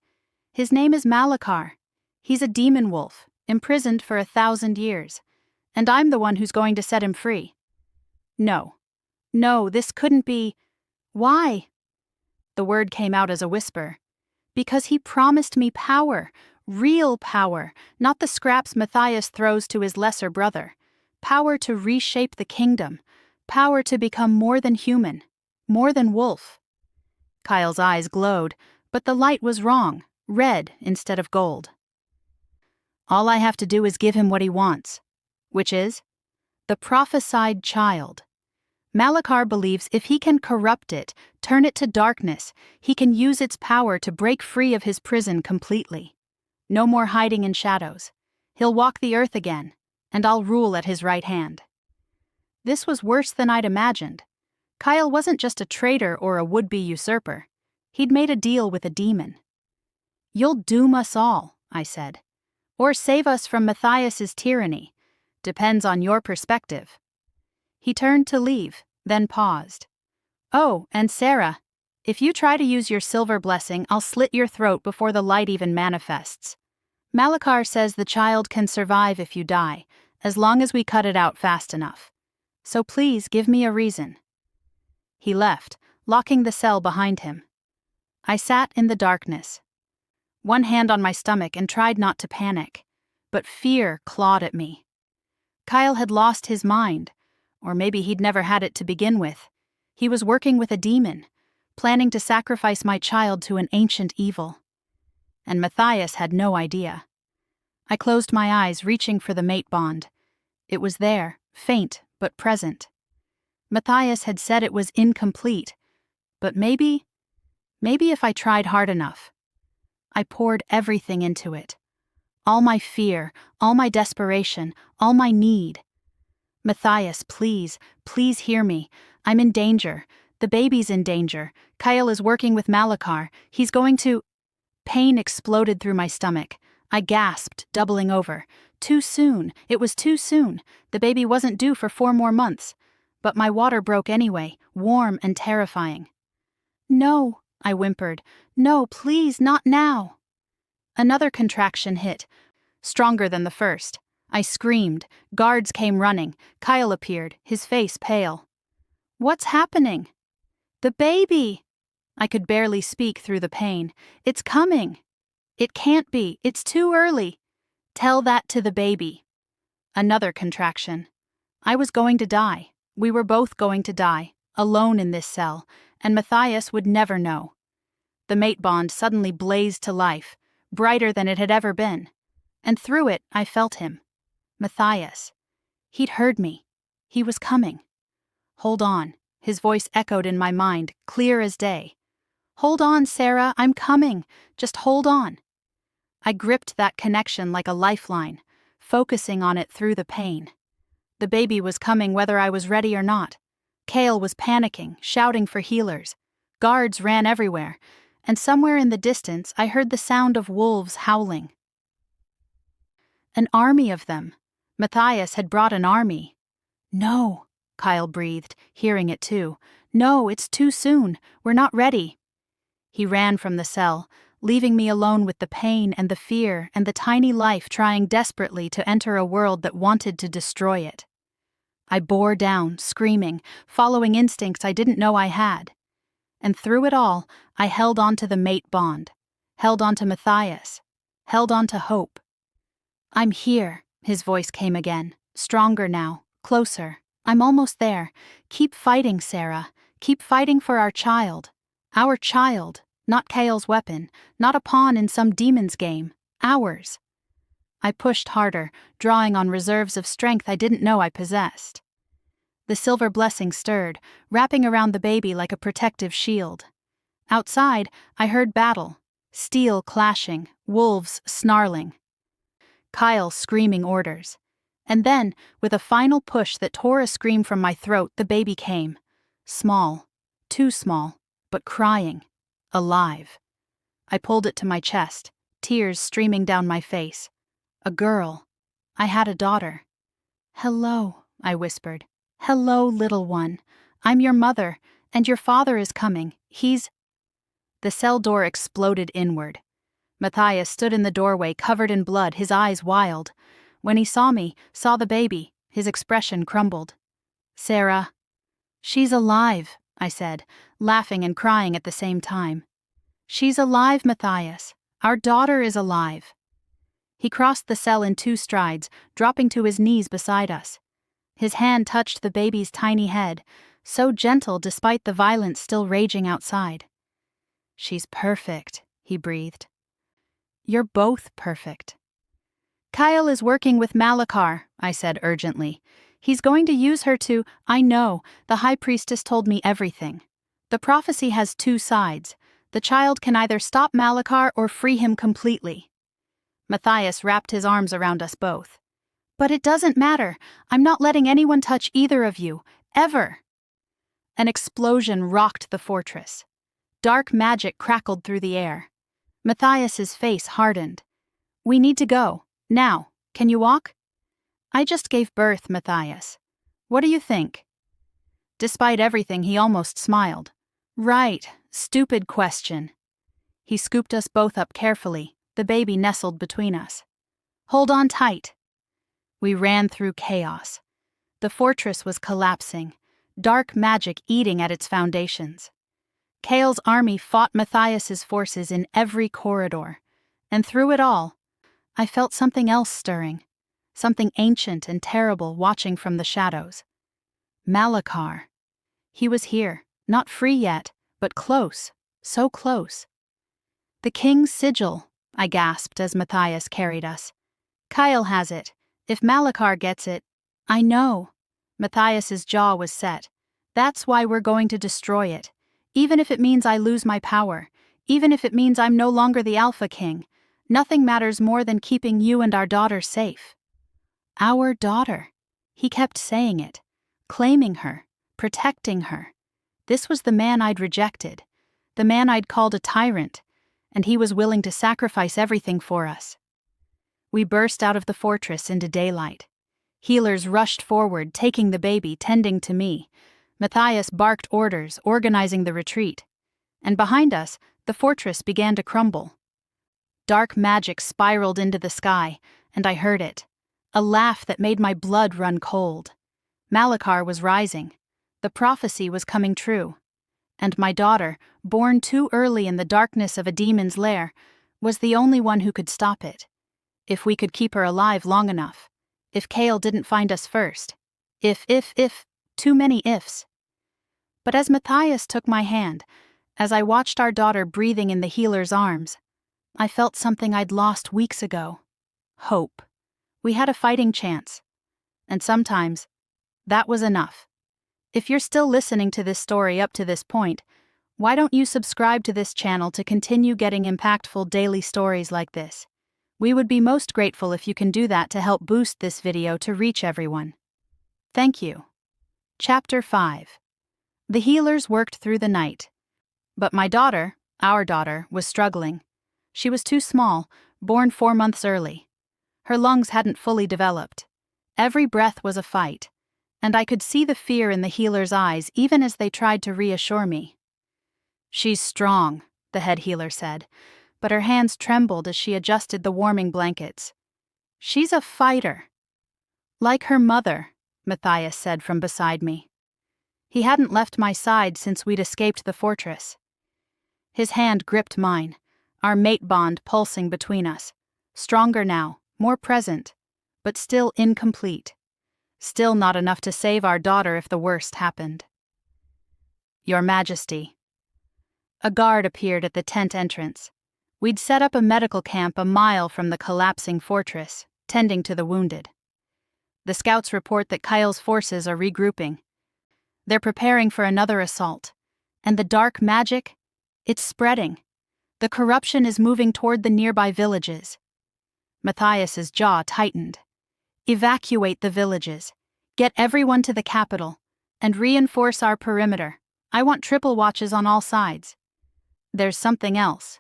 His name is Malachar. He's a demon wolf, imprisoned for 1,000 years. And I'm the one who's going to set him free. No. No, this couldn't be... Why? The word came out as a whisper. Because he promised me power. Real power, not the scraps Matthias throws to his lesser brother. Power to reshape the kingdom. Power to become more than human. More than wolf. Kyle's eyes glowed, but the light was wrong, red instead of gold. All I have to do is give him what he wants. Which is? The prophesied child. Malachar believes if he can corrupt it, turn it to darkness, he can use its power to break free of his prison completely. No more hiding in shadows. He'll walk the earth again, and I'll rule at his right hand. This was worse than I'd imagined. Kyle wasn't just a traitor or a would-be usurper. He'd made a deal with a demon. You'll doom us all, I said. Or save us from Matthias's tyranny. Depends on your perspective. He turned to leave, then paused. Oh, and Sarah, If you try to use your silver blessing, I'll slit your throat before the light even manifests. Malachar says the child can survive if you die, as long as we cut it out fast enough. So please give me a reason." He left, locking the cell behind him. I sat in the darkness, one hand on my stomach, and tried not to panic, but fear clawed at me. Kyle had lost his mind, or maybe he'd never had it to begin with. He was working with a demon, planning to sacrifice my child to an ancient evil. And Matthias had no idea. I closed my eyes, reaching for the mate bond. It was there, faint but present. Matthias had said it was incomplete, but maybe if I tried hard enough. I poured everything into it. All my fear, all my desperation, all my need. "Matthias, please hear me. I'm in danger. The baby's in danger. Kyle is working with Malachar. He's going to—" Pain exploded through my stomach. I gasped, doubling over. Too soon. It was too soon. The baby wasn't due for 4 more months. But my water broke anyway, warm and terrifying. "No," I whimpered. "No, please, not now." Another contraction hit, stronger than the first. I screamed. Guards came running. Kyle appeared, his face pale. "What's happening?" "The baby!" I could barely speak through the pain. "It's coming." "It can't be. It's too early." "Tell that to the baby." Another contraction. I was going to die. We were both going to die, alone in this cell, and Matthias would never know. The mate bond suddenly blazed to life, brighter than it had ever been. And through it, I felt him. Matthias. He'd heard me. He was coming. "Hold on." His voice echoed in my mind, clear as day. "Hold on, Sarah, I'm coming. Just hold on." I gripped that connection like a lifeline, focusing on it through the pain. The baby was coming whether I was ready or not. Kale was panicking, shouting for healers. Guards ran everywhere, and somewhere in the distance I heard the sound of wolves howling. An army of them. Matthias had brought an army. "No," Kyle breathed, hearing it too. "No, it's too soon. We're not ready." He ran from the cell, leaving me alone with the pain and the fear and the tiny life trying desperately to enter a world that wanted to destroy it. I bore down, screaming, following instincts I didn't know I had. And through it all, I held on to the mate bond, held on to Matthias, held on to hope. "I'm here," his voice came again, stronger now, closer. "I'm almost there. Keep fighting, Sarah. Keep fighting for our child. Our child, not Kale's weapon, not a pawn in some demon's game. Ours." I pushed harder, drawing on reserves of strength I didn't know I possessed. The silver blessing stirred, wrapping around the baby like a protective shield. Outside, I heard battle, steel clashing, wolves snarling. Kyle screaming orders. And then, with a final push that tore a scream from my throat, the baby came. Small, too small, but crying, alive. I pulled it to my chest, tears streaming down my face. A girl. I had a daughter. "Hello," I whispered. "Hello, little one. I'm your mother, and your father is coming. He's—" The cell door exploded inward. Matthias stood in the doorway, covered in blood, his eyes wild. When he saw me, saw the baby, his expression crumbled. "Sarah." "She's alive," I said, laughing and crying at the same time. "She's alive, Matthias. Our daughter is alive." He crossed the cell in 2 strides, dropping to his knees beside us. His hand touched the baby's tiny head, so gentle despite the violence still raging outside. "She's perfect," he breathed. "You're both perfect." "Kyle is working with Malachar," I said urgently. "He's going to use her to—" "I know, the High Priestess told me everything. The prophecy has 2 sides. The child can either stop Malachar or free him completely." Matthias wrapped his arms around us both. "But it doesn't matter. I'm not letting anyone touch either of you, ever." An explosion rocked the fortress. Dark magic crackled through the air. Matthias's face hardened. "We need to go. Now. Can you walk?" "I just gave birth, Matthias. What do you think?" Despite everything, he almost smiled. "Right. Stupid question. He scooped us both up carefully, the baby nestled between us. Hold on tight. We ran through chaos. The fortress was collapsing, dark magic eating at its foundations. Kael's army fought Matthias's forces in every corridor, and through it all, I felt something else stirring, something ancient and terrible watching from the shadows. Malachar. He was here, not free yet, but close, so close. The king's sigil, I gasped as Matthias carried us. Kael has it. If Malachar gets it, I know. Matthias's jaw was set. That's why we're going to destroy it. Even if it means I lose my power, even if it means I'm no longer the Alpha King, nothing matters more than keeping you and our daughter safe. Our daughter. He kept saying it, claiming her, protecting her. This was the man I'd rejected, the man I'd called a tyrant, and he was willing to sacrifice everything for us. We burst out of the fortress into daylight. Healers rushed forward, taking the baby, tending to me. Matthias barked orders, organizing the retreat. And behind us, the fortress began to crumble. Dark magic spiraled into the sky, and I heard it. A laugh that made my blood run cold. Malachar was rising. The prophecy was coming true. And my daughter, born too early in the darkness of a demon's lair, was the only one who could stop it. If we could keep her alive long enough. If Kael didn't find us first. If, too many ifs. But as Matthias took my hand, as I watched our daughter breathing in the healer's arms, I felt something I'd lost weeks ago. Hope. We had a fighting chance. And sometimes, that was enough. If you're still listening to this story up to this point, why don't you subscribe to this channel to continue getting impactful daily stories like this? We would be most grateful if you can do that to help boost this video to reach everyone. Thank you. Chapter 5. The healers worked through the night. But my daughter, our daughter, was struggling. She was too small, born 4 months early. Her lungs hadn't fully developed. Every breath was a fight, and I could see the fear in the healer's eyes even as they tried to reassure me. She's strong, the head healer said, but her hands trembled as she adjusted the warming blankets. She's a fighter. Like her mother, Matthias said from beside me. He hadn't left my side since we'd escaped the fortress. His hand gripped mine, our mate bond pulsing between us, stronger now, more present, but still incomplete. Still not enough to save our daughter if the worst happened. Your Majesty. A guard appeared at the tent entrance. We'd set up a medical camp a mile from the collapsing fortress, tending to the wounded. The scouts report that Kael's forces are regrouping. They're preparing for another assault. And the dark magic? It's spreading. The corruption is moving toward the nearby villages. Matthias's jaw tightened. Evacuate the villages. Get everyone to the capital. And reinforce our perimeter. I want triple watches on all sides. There's something else.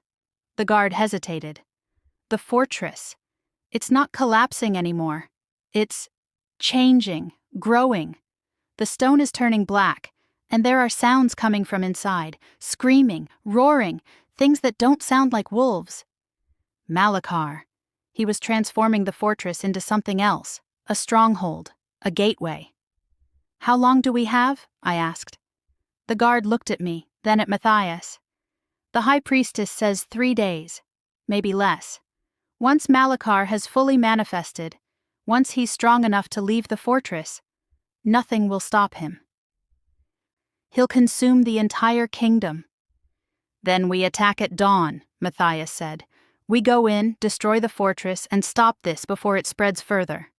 The guard hesitated. The fortress. It's not collapsing anymore. It's changing, growing. The stone is turning black, and there are sounds coming from inside, screaming, roaring, things that don't sound like wolves. Malachar. He was transforming the fortress into something else, a stronghold, a gateway. How long do we have? I asked. The guard looked at me, then at Matthias. The high priestess says 3 days, maybe less. Once Malachar has fully manifested, once he's strong enough to leave the fortress, nothing will stop him. He'll consume the entire kingdom. Then we attack at dawn, Matthias said. We go in, destroy the fortress, and stop this before it spreads further.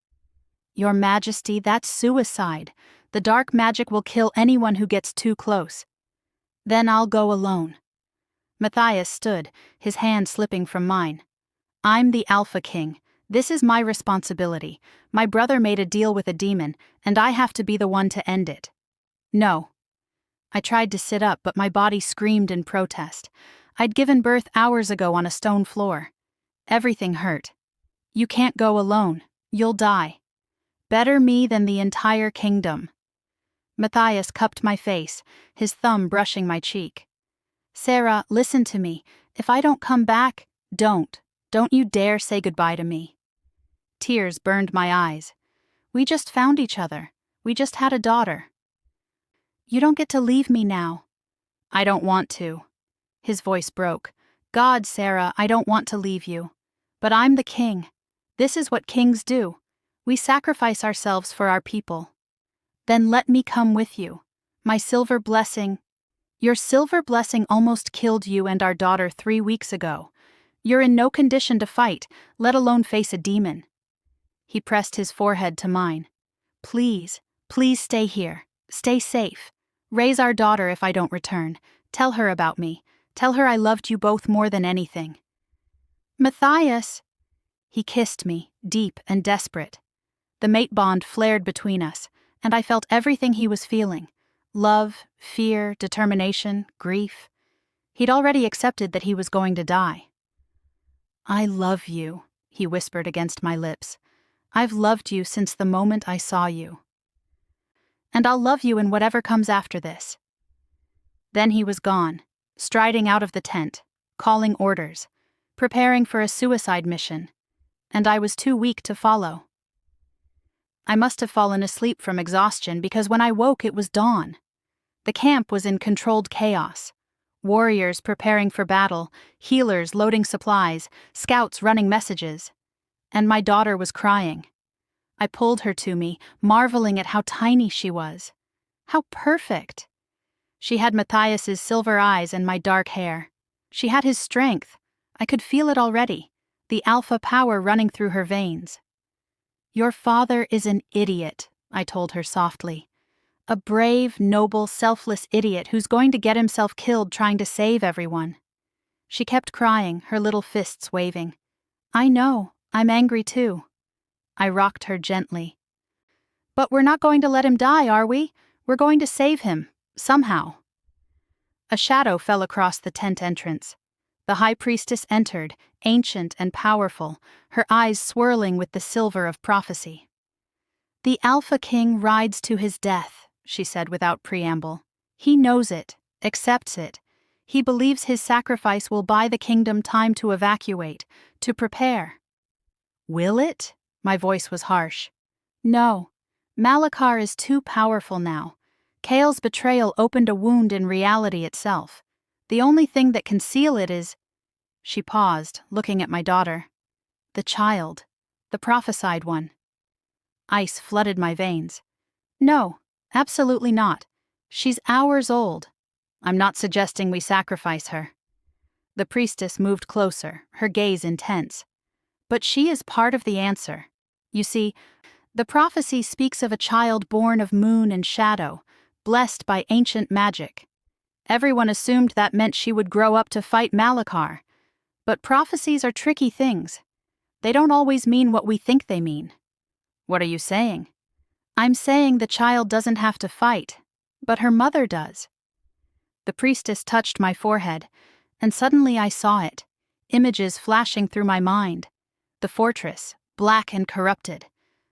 Your Majesty, that's suicide. The dark magic will kill anyone who gets too close. Then I'll go alone. Matthias stood, his hand slipping from mine. I'm the Alpha King. This is my responsibility. My brother made a deal with a demon, and I have to be the one to end it. No. I tried to sit up, but my body screamed in protest. I'd given birth hours ago on a stone floor. Everything hurt. You can't go alone. You'll die. Better me than the entire kingdom. Matthias cupped my face, his thumb brushing my cheek. Sarah, listen to me. If I don't come back, don't. Don't you dare say goodbye to me. Tears burned my eyes. We just found each other. We just had a daughter. You don't get to leave me now. I don't want to. His voice broke. God, Sarah, I don't want to leave you. But I'm the king. This is what kings do. We sacrifice ourselves for our people. Then let me come with you. My silver blessing. Your silver blessing almost killed you and our daughter 3 weeks ago. You're in no condition to fight, let alone face a demon. He pressed his forehead to mine. Please, please stay here. Stay safe. Raise our daughter if I don't return. Tell her about me. Tell her I loved you both more than anything. Matthias! He kissed me, deep and desperate. The mate bond flared between us, and I felt everything he was feeling. Love, fear, determination, grief. He'd already accepted that he was going to die. I love you, he whispered against my lips. I've loved you since the moment I saw you. And I'll love you in whatever comes after this. Then he was gone, striding out of the tent, calling orders, preparing for a suicide mission, and I was too weak to follow. I must have fallen asleep from exhaustion because when I woke it was dawn. The camp was in controlled chaos. Warriors preparing for battle, healers loading supplies, scouts running messages. And my daughter was crying. I pulled her to me, marveling at how tiny she was. How perfect! She had Matthias's silver eyes and my dark hair. She had his strength. I could feel it already, the alpha power running through her veins. Your father is an idiot, I told her softly. A brave, noble, selfless idiot who's going to get himself killed trying to save everyone. She kept crying, her little fists waving. I know, I'm angry too. I rocked her gently. But we're not going to let him die, are we? We're going to save him, somehow. A shadow fell across the tent entrance. The high priestess entered, ancient and powerful, her eyes swirling with the silver of prophecy. The Alpha King rides to his death, she said without preamble. He knows it, accepts it. He believes his sacrifice will buy the kingdom time to evacuate, to prepare. Will it? My voice was harsh. No. Malachar is too powerful now. Kale's betrayal opened a wound in reality itself. The only thing that can seal it is... She paused, looking at my daughter. The child. The prophesied one. Ice flooded my veins. No, absolutely not. She's hours old. I'm not suggesting we sacrifice her. The priestess moved closer, her gaze intense. But she is part of the answer. You see, the prophecy speaks of a child born of moon and shadow, blessed by ancient magic. Everyone assumed that meant she would grow up to fight Malachar. But prophecies are tricky things. They don't always mean what we think they mean. What are you saying? I'm saying the child doesn't have to fight, but her mother does. The priestess touched my forehead, and suddenly I saw it, images flashing through my mind. The fortress, black and corrupted.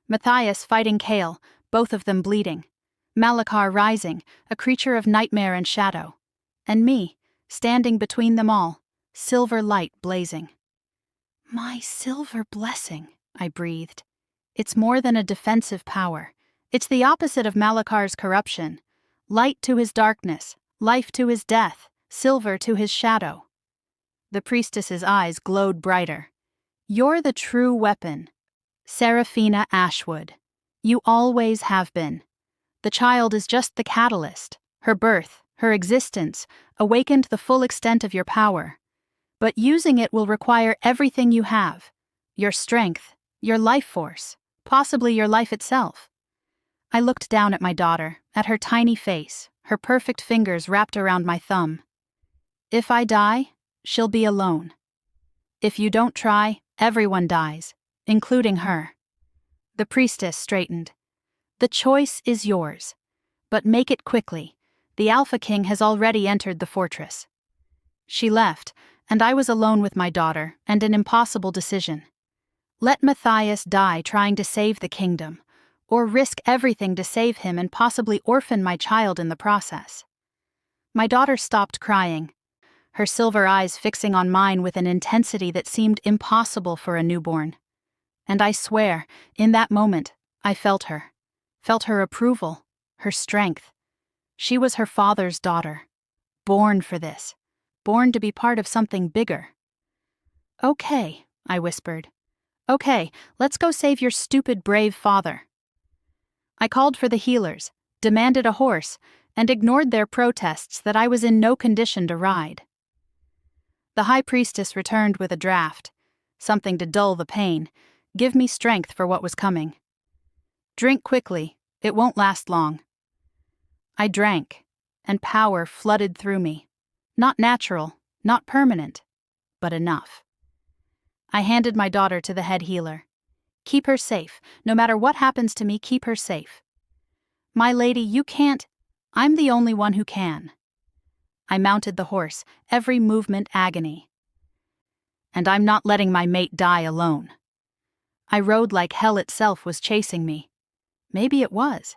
Matthias fighting Kale, both of them bleeding. Malachar rising, a creature of nightmare and shadow. And me, standing between them all, silver light blazing. My silver blessing, I breathed. It's more than a defensive power. It's the opposite of Malachar's corruption. Light to his darkness, life to his death, silver to his shadow. The priestess's eyes glowed brighter. You're the true weapon. Seraphina Ashwood. You always have been. The child is just the catalyst. Her birth, her existence, awakened the full extent of your power. But using it will require everything you have. Your strength, your life force, possibly your life itself. I looked down at my daughter, at her tiny face, her perfect fingers wrapped around my thumb. If I die, she'll be alone. If you don't try, everyone dies, including her. The priestess straightened. The choice is yours. But make it quickly. The Alpha King has already entered the fortress. She left, and I was alone with my daughter, and an impossible decision. Let Matthias die trying to save the kingdom, or risk everything to save him and possibly orphan my child in the process. My daughter stopped crying. her silver eyes fixing on mine with an intensity that seemed impossible for a newborn. And I swear, in that moment, I felt her approval, her strength. She was her father's daughter, born for this, born to be part of something bigger. "Okay," I whispered. "Okay, let's go save your stupid, brave father." I called for the healers, demanded a horse, and ignored their protests that I was in no condition to ride. The high priestess returned with a draft, something to dull the pain, give me strength for what was coming. "Drink quickly, it won't last long." I drank, and power flooded through me. Not natural, not permanent, but enough. I handed my daughter to the head healer. "Keep her safe. No matter what happens to me, keep her safe." "My lady, you can't." "I'm the only one who can." I mounted the horse, every movement agony. "And I'm not letting my mate die alone." I rode like hell itself was chasing me. Maybe it was.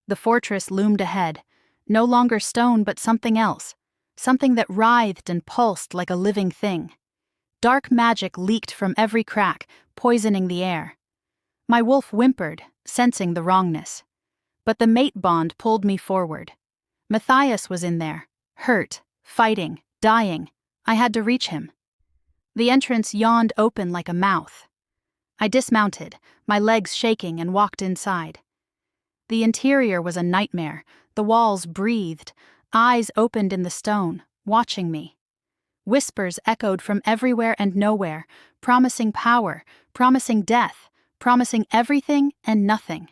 The fortress loomed ahead, no longer stone but something else, something that writhed and pulsed like a living thing. Dark magic leaked from every crack, poisoning the air. My wolf whimpered, sensing the wrongness. But the mate bond pulled me forward. Matthias was in there, hurt, fighting, dying. I had to reach him. The entrance yawned open like a mouth. I dismounted, my legs shaking, and walked inside. The interior was a nightmare. The walls breathed, eyes opened in the stone, watching me. Whispers echoed from everywhere and nowhere, promising power, promising death, promising everything and nothing.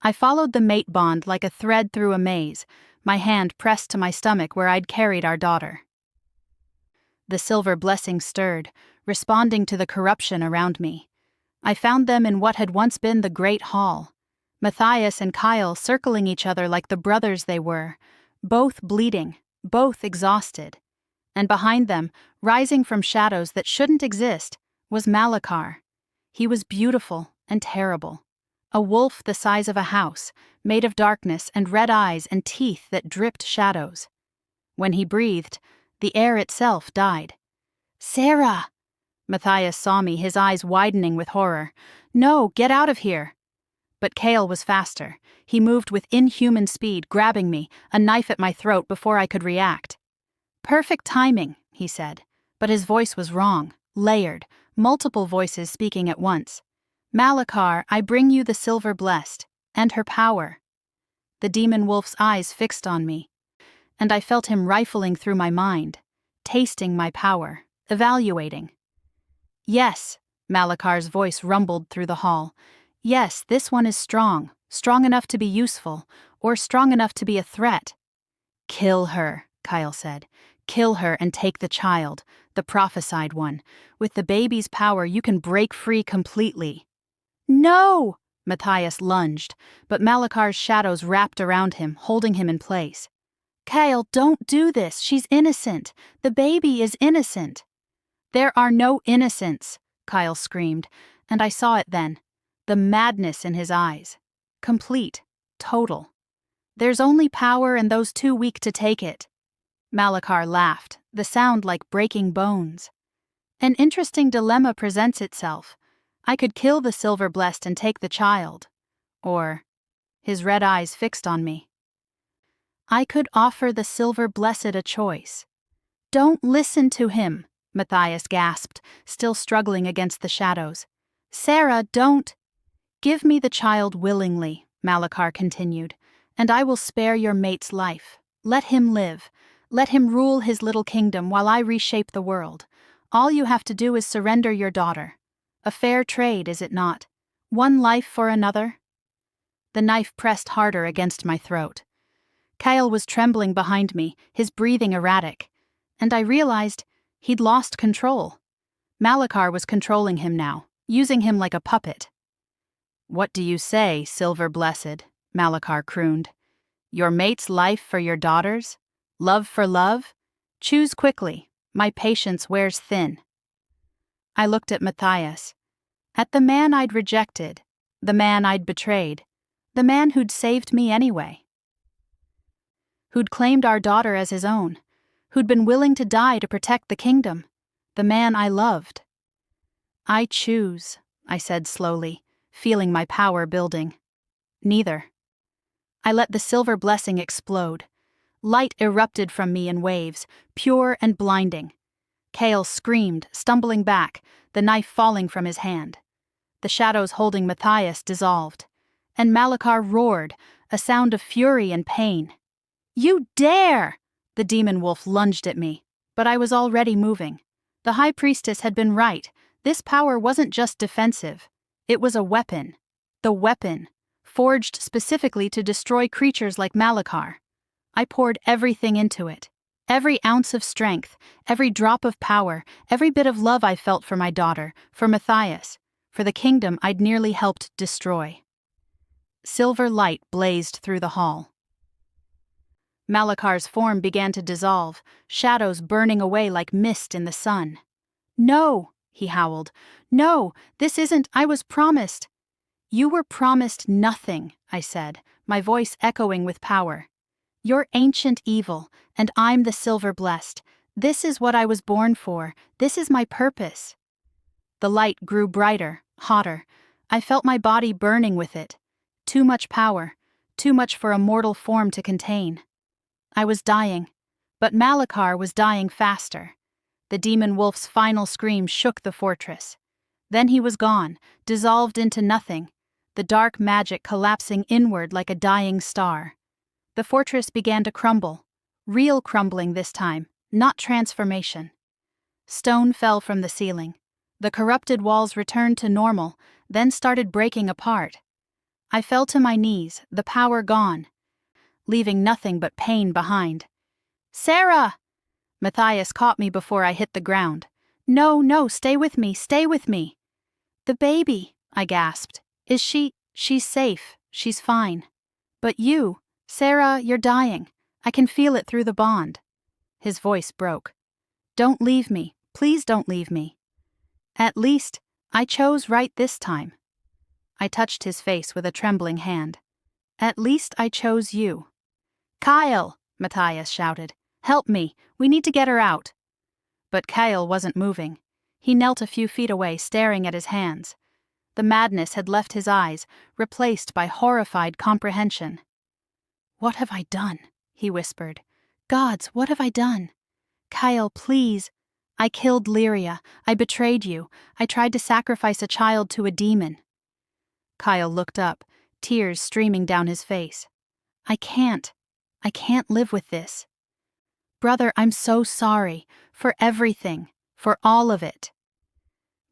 I followed the mate bond like a thread through a maze, my hand pressed to my stomach where I'd carried our daughter. The silver blessing stirred, responding to the corruption around me. I found them in what had once been the Great Hall. Matthias and Kyle circling each other like the brothers they were, both bleeding, both exhausted. And behind them, rising from shadows that shouldn't exist, was Malachar. He was beautiful and terrible. A wolf the size of a house, made of darkness and red eyes and teeth that dripped shadows. When he breathed, the air itself died. "Sarah!" Matthias saw me, his eyes widening with horror. "No, get out of here!" But Kale was faster. He moved with inhuman speed, grabbing me, a knife at my throat before I could react. "Perfect timing," he said, but his voice was wrong, layered, multiple voices speaking at once. "Malachar, I bring you the silver blessed, and her power." The demon wolf's eyes fixed on me, and I felt him rifling through my mind, tasting my power, evaluating. "Yes," Malachar's voice rumbled through the hall. "Yes, this one is strong, strong enough to be useful, or strong enough to be a threat." "Kill her," Kyle said. "Kill her and take the child, the prophesied one. With the baby's power, you can break free completely." "No!" Matthias lunged, but Malachar's shadows wrapped around him, holding him in place. "Kyle, don't do this. She's innocent. The baby is innocent." "There are no innocents," Kyle screamed, and I saw it then. The madness in his eyes. Complete. Total. "There's only power and those too weak to take it." Malachar laughed, the sound like breaking bones. "An interesting dilemma presents itself. I could kill the silver blessed and take the child. Or," his red eyes fixed on me, "I could offer the silver blessed a choice." "Don't listen to him," Matthias gasped, still struggling against the shadows. "Sarah, don't." "Give me the child willingly," Malachar continued, "and I will spare your mate's life. Let him live. Let him rule his little kingdom while I reshape the world. All you have to do is surrender your daughter. A fair trade, is it not? One life for another?" The knife pressed harder against my throat. Kyle was trembling behind me, his breathing erratic, and I realized he'd lost control. Malachar was controlling him now, using him like a puppet. "What do you say, silver blessed?" Malachar crooned. "Your mate's life for your daughter's? Love for love? Choose quickly. My patience wears thin." I looked at Matthias, at the man I'd rejected, the man I'd betrayed, the man who'd saved me anyway, who'd claimed our daughter as his own, who'd been willing to die to protect the kingdom, the man I loved. I choose, I said slowly, feeling my power building. Neither. I let the silver blessing explode. Light erupted from me in waves, pure and blinding. Kale screamed, stumbling back, the knife falling from his hand. The shadows holding Matthias dissolved, and Malachar roared, a sound of fury and pain. "You dare!" The demon wolf lunged at me, but I was already moving. The high priestess had been right. This power wasn't just defensive. It was a weapon. The weapon, forged specifically to destroy creatures like Malachar. I poured everything into it. Every ounce of strength, every drop of power, every bit of love I felt for my daughter, for Matthias, for the kingdom I'd nearly helped destroy. Silver light blazed through the hall. Malachar's form began to dissolve, shadows burning away like mist in the sun. "No," he howled. "No, this isn't, I was promised." "You were promised nothing," I said, my voice echoing with power. "You're ancient evil, and I'm the silver blessed. This is what I was born for. This is my purpose." The light grew brighter, hotter. I felt my body burning with it. Too much power, too much for a mortal form to contain. I was dying, but Malachar was dying faster. The demon wolf's final scream shook the fortress. Then he was gone, dissolved into nothing, the dark magic collapsing inward like a dying star. The fortress began to crumble, real crumbling this time, not transformation. Stone fell from the ceiling. The corrupted walls returned to normal, then started breaking apart. I fell to my knees, the power gone, leaving nothing but pain behind. "Sarah!" Matthias caught me before I hit the ground. "No, no, stay with me, stay with me." "The baby," I gasped. She's safe, she's fine. But you, Sarah, you're dying. I can feel it through the bond." His voice broke. "Don't leave me, please don't leave me." "At least, I chose right this time." I touched his face with a trembling hand. "At least I chose you." "Kyle!" Matthias shouted. "Help me, we need to get her out." But Kyle wasn't moving. He knelt a few feet away, staring at his hands. The madness had left his eyes, replaced by horrified comprehension. "What have I done?" he whispered. "Gods, what have I done? Kyle, please. I killed Lyria. I betrayed you. I tried to sacrifice a child to a demon." Kyle looked up, tears streaming down his face. I can't live with this. Brother, I'm so sorry. For everything. For all of it."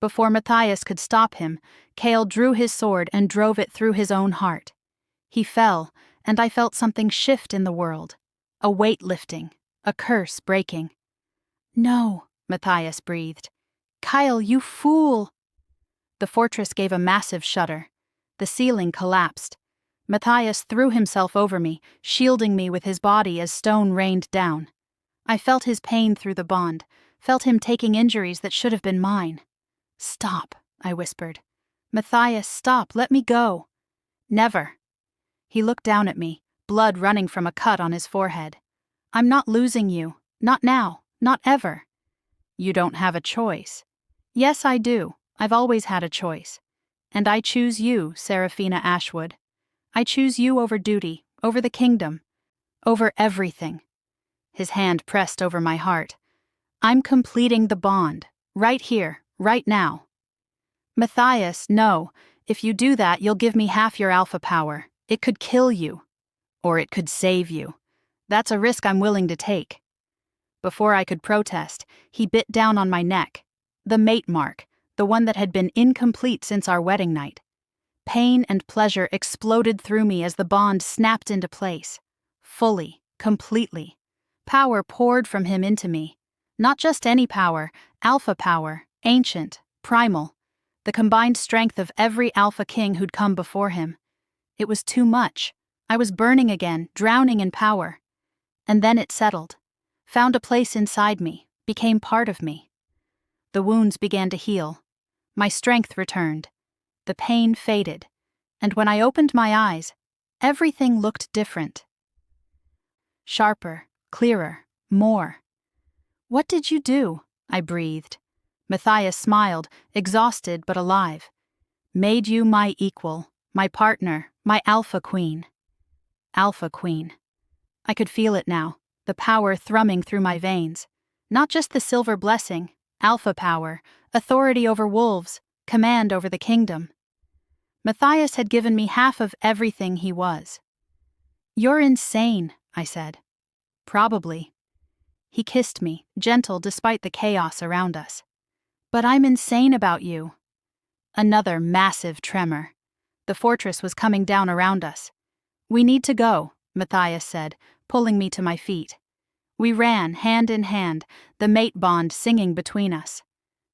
Before Matthias could stop him, Kale drew his sword and drove it through his own heart. He fell, and I felt something shift in the world. A weight lifting, a curse breaking. "No," Matthias breathed. "Kyle, you fool!" The fortress gave a massive shudder. The ceiling collapsed. Matthias threw himself over me, shielding me with his body as stone rained down. I felt his pain through the bond, felt him taking injuries that should have been mine. "Stop," I whispered. "Matthias, stop, let me go." "Never." He looked down at me, blood running from a cut on his forehead. "I'm not losing you. Not now. Not ever." "You don't have a choice." "Yes, I do. I've always had a choice. And I choose you, Seraphina Ashwood. I choose you over duty, over the kingdom, over everything." His hand pressed over my heart. "I'm completing the bond, right here, right now." "Matthias, no. If you do that, you'll give me half your alpha power. It could kill you. Or it could save you. That's a risk I'm willing to take." Before I could protest, he bit down on my neck. The mate mark, the one that had been incomplete since our wedding night. Pain and pleasure exploded through me as the bond snapped into place. Fully, completely. Power poured from him into me. Not just any power, alpha power, ancient, primal. The combined strength of every alpha king who'd come before him. It was too much. I was burning again, drowning in power. And then it settled. Found a place inside me, became part of me. The wounds began to heal. My strength returned. The pain faded. And when I opened my eyes, everything looked different. Sharper, clearer, more. What did you do? I breathed. Matthias smiled, exhausted but alive. Made you my equal, my partner, my Alpha Queen. Alpha Queen. I could feel it now, the power thrumming through my veins. Not just the silver blessing, Alpha power, authority over wolves, command over the kingdom. Matthias had given me half of everything he was. You're insane, I said. Probably. He kissed me, gentle despite the chaos around us. But I'm insane about you. Another massive tremor. The fortress was coming down around us. We need to go, Matthias said, pulling me to my feet. We ran, hand in hand, the mate bond singing between us.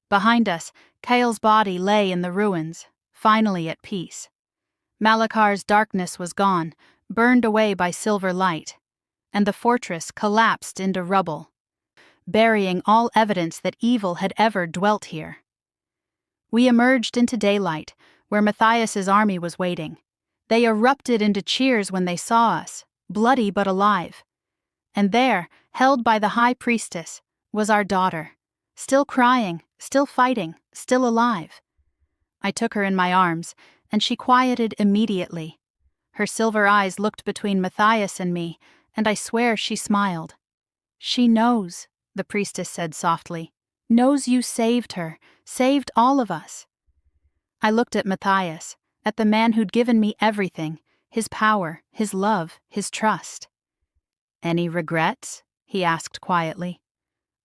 Behind us, Kael's body lay in the ruins, finally at peace. Malakar's darkness was gone, burned away by silver light, and the fortress collapsed into rubble, burying all evidence that evil had ever dwelt here. We emerged into daylight, where Matthias's army was waiting. They erupted into cheers when they saw us, bloody but alive. And there, held by the high priestess, was our daughter, still crying, still fighting, still alive. I took her in my arms, and she quieted immediately. Her silver eyes looked between Matthias and me, and I swear she smiled. She knows, the priestess said softly, knows you saved her, saved all of us. I looked at Matthias, at the man who'd given me everything, his power, his love, his trust. Any regrets? He asked quietly.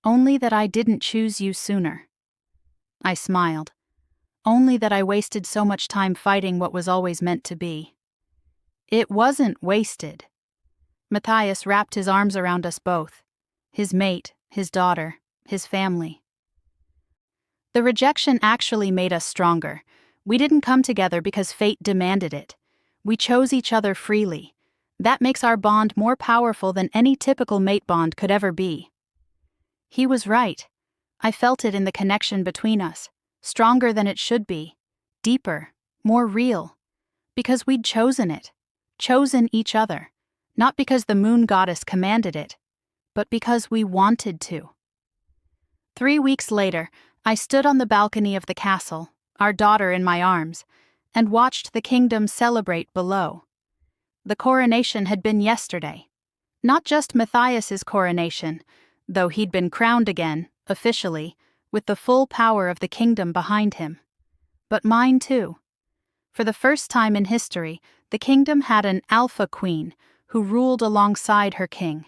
Only that I didn't choose you sooner. I smiled. Only that I wasted so much time fighting what was always meant to be. It wasn't wasted. Matthias wrapped his arms around us both. His mate, his daughter, his family. The rejection actually made us stronger. We didn't come together because fate demanded it. We chose each other freely. That makes our bond more powerful than any typical mate bond could ever be. He was right. I felt it in the connection between us, stronger than it should be, deeper, more real. Because we'd chosen it, chosen each other, not because the moon goddess commanded it, but because we wanted to. 3 weeks later, I stood on the balcony of the castle, our daughter in my arms, and watched the kingdom celebrate below. The coronation had been yesterday. Not just Matthias's coronation, though he'd been crowned again, officially, with the full power of the kingdom behind him. But mine too. For the first time in history, the kingdom had an Alpha Queen who ruled alongside her king,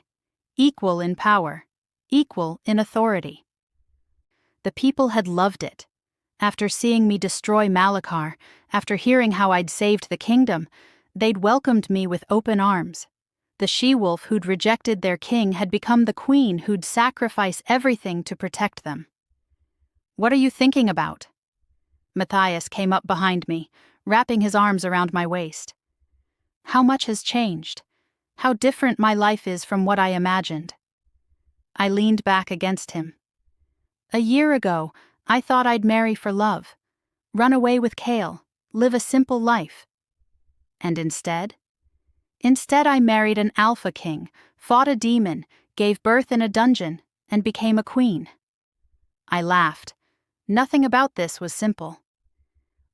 equal in power, equal in authority. The people had loved it. After seeing me destroy Malakar, after hearing how I'd saved the kingdom, they'd welcomed me with open arms. The she-wolf who'd rejected their king had become the queen who'd sacrifice everything to protect them. What are you thinking about? Matthias came up behind me, wrapping his arms around my waist. How much has changed? How different my life is from what I imagined. I leaned back against him. A year ago, I thought I'd marry for love, run away with Kael, live a simple life. And instead? Instead, I married an Alpha King, fought a demon, gave birth in a dungeon, and became a queen. I laughed. Nothing about this was simple.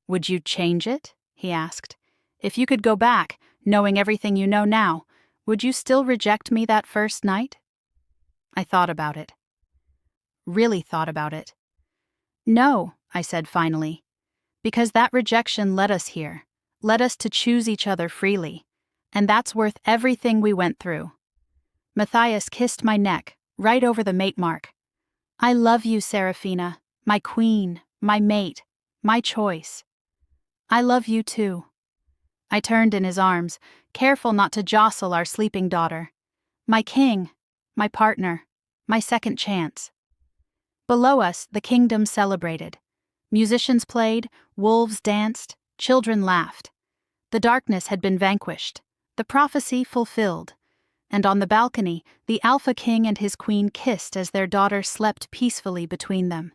Would you change it? He asked. If you could go back, knowing everything you know now, would you still reject me that first night? I thought about it. Really thought about it. No, I said finally, because that rejection led us here, led us to choose each other freely, and that's worth everything we went through. Matthias kissed my neck, right over the mate mark. I love you, Seraphina, my queen, my mate, my choice. I love you too. I turned in his arms, careful not to jostle our sleeping daughter. My king, my partner, my second chance. Below us, the kingdom celebrated. Musicians played, wolves danced, children laughed. The darkness had been vanquished, the prophecy fulfilled, and on the balcony, the Alpha King and his queen kissed as their daughter slept peacefully between them.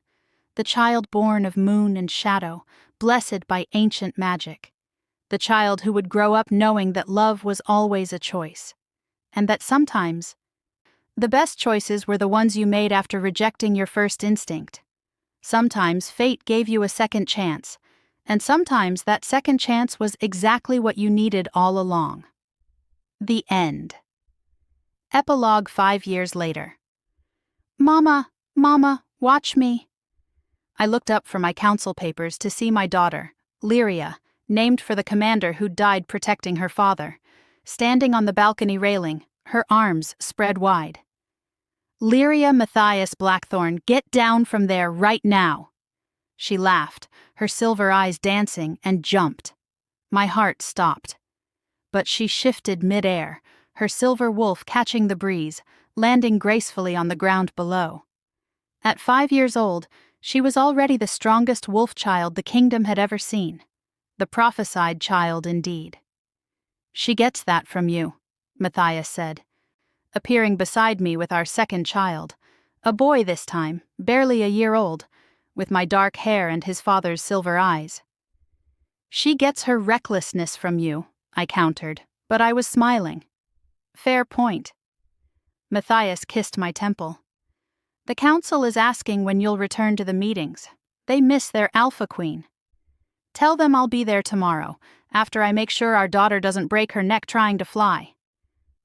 The child born of moon and shadow, blessed by ancient magic. The child who would grow up knowing that love was always a choice, and that sometimes The best choices were the ones you made after rejecting your first instinct. Sometimes fate gave you a second chance, and sometimes that second chance was exactly what you needed all along. The end. Epilogue 5 years later. Mama, watch me. I looked up from my council papers to see my daughter, Lyria, named for the commander who'd died protecting her father, standing on the balcony railing, her arms spread wide. Lyria Matthias Blackthorn, get down from there right now. She laughed, her silver eyes dancing, and jumped. My heart stopped. But she shifted mid-air, her silver wolf catching the breeze, landing gracefully on the ground below. At 5 years old, she was already the strongest wolf child the kingdom had ever seen. The prophesied child indeed. She gets that from you, Matthias said, appearing beside me with our second child, a boy this time, barely a year old, with my dark hair and his father's silver eyes. She gets her recklessness from you, I countered, but I was smiling. Fair point. Matthias kissed my temple. The council is asking when you'll return to the meetings. They miss their alpha queen. Tell them I'll be there tomorrow, after I make sure our daughter doesn't break her neck trying to fly.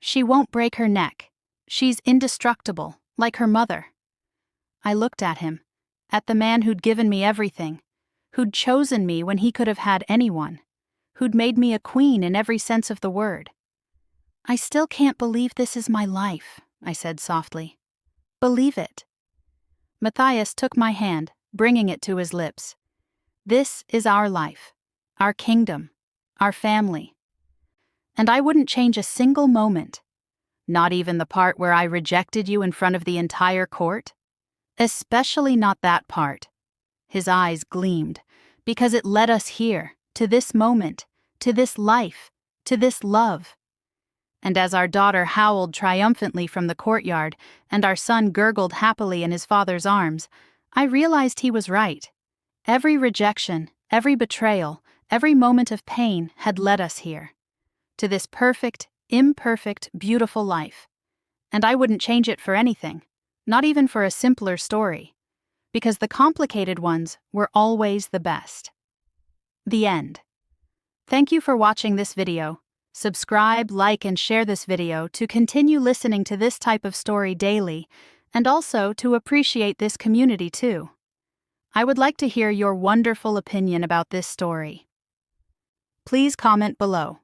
She won't break her neck. She's indestructible, like her mother. I looked at him, at the man who'd given me everything, who'd chosen me when he could have had anyone, who'd made me a queen in every sense of the word. I still can't believe this is my life, I said softly. Believe it. Matthias took my hand, bringing it to his lips. This is our life, our kingdom, our family. And I wouldn't change a single moment. Not even the part where I rejected you in front of the entire court? Especially not that part. His eyes gleamed, because it led us here, to this moment, to this life, to this love. And as our daughter howled triumphantly from the courtyard and our son gurgled happily in his father's arms, I realized he was right. Every rejection, every betrayal, every moment of pain had led us here. To this perfect, imperfect, beautiful life. And I wouldn't change it for anything, not even for a simpler story, because the complicated ones were always the best. The end. Thank you for watching this video. Subscribe, like, and share this video to continue listening to this type of story daily, and also to appreciate this community too. I would like to hear your wonderful opinion about this story. Please comment below.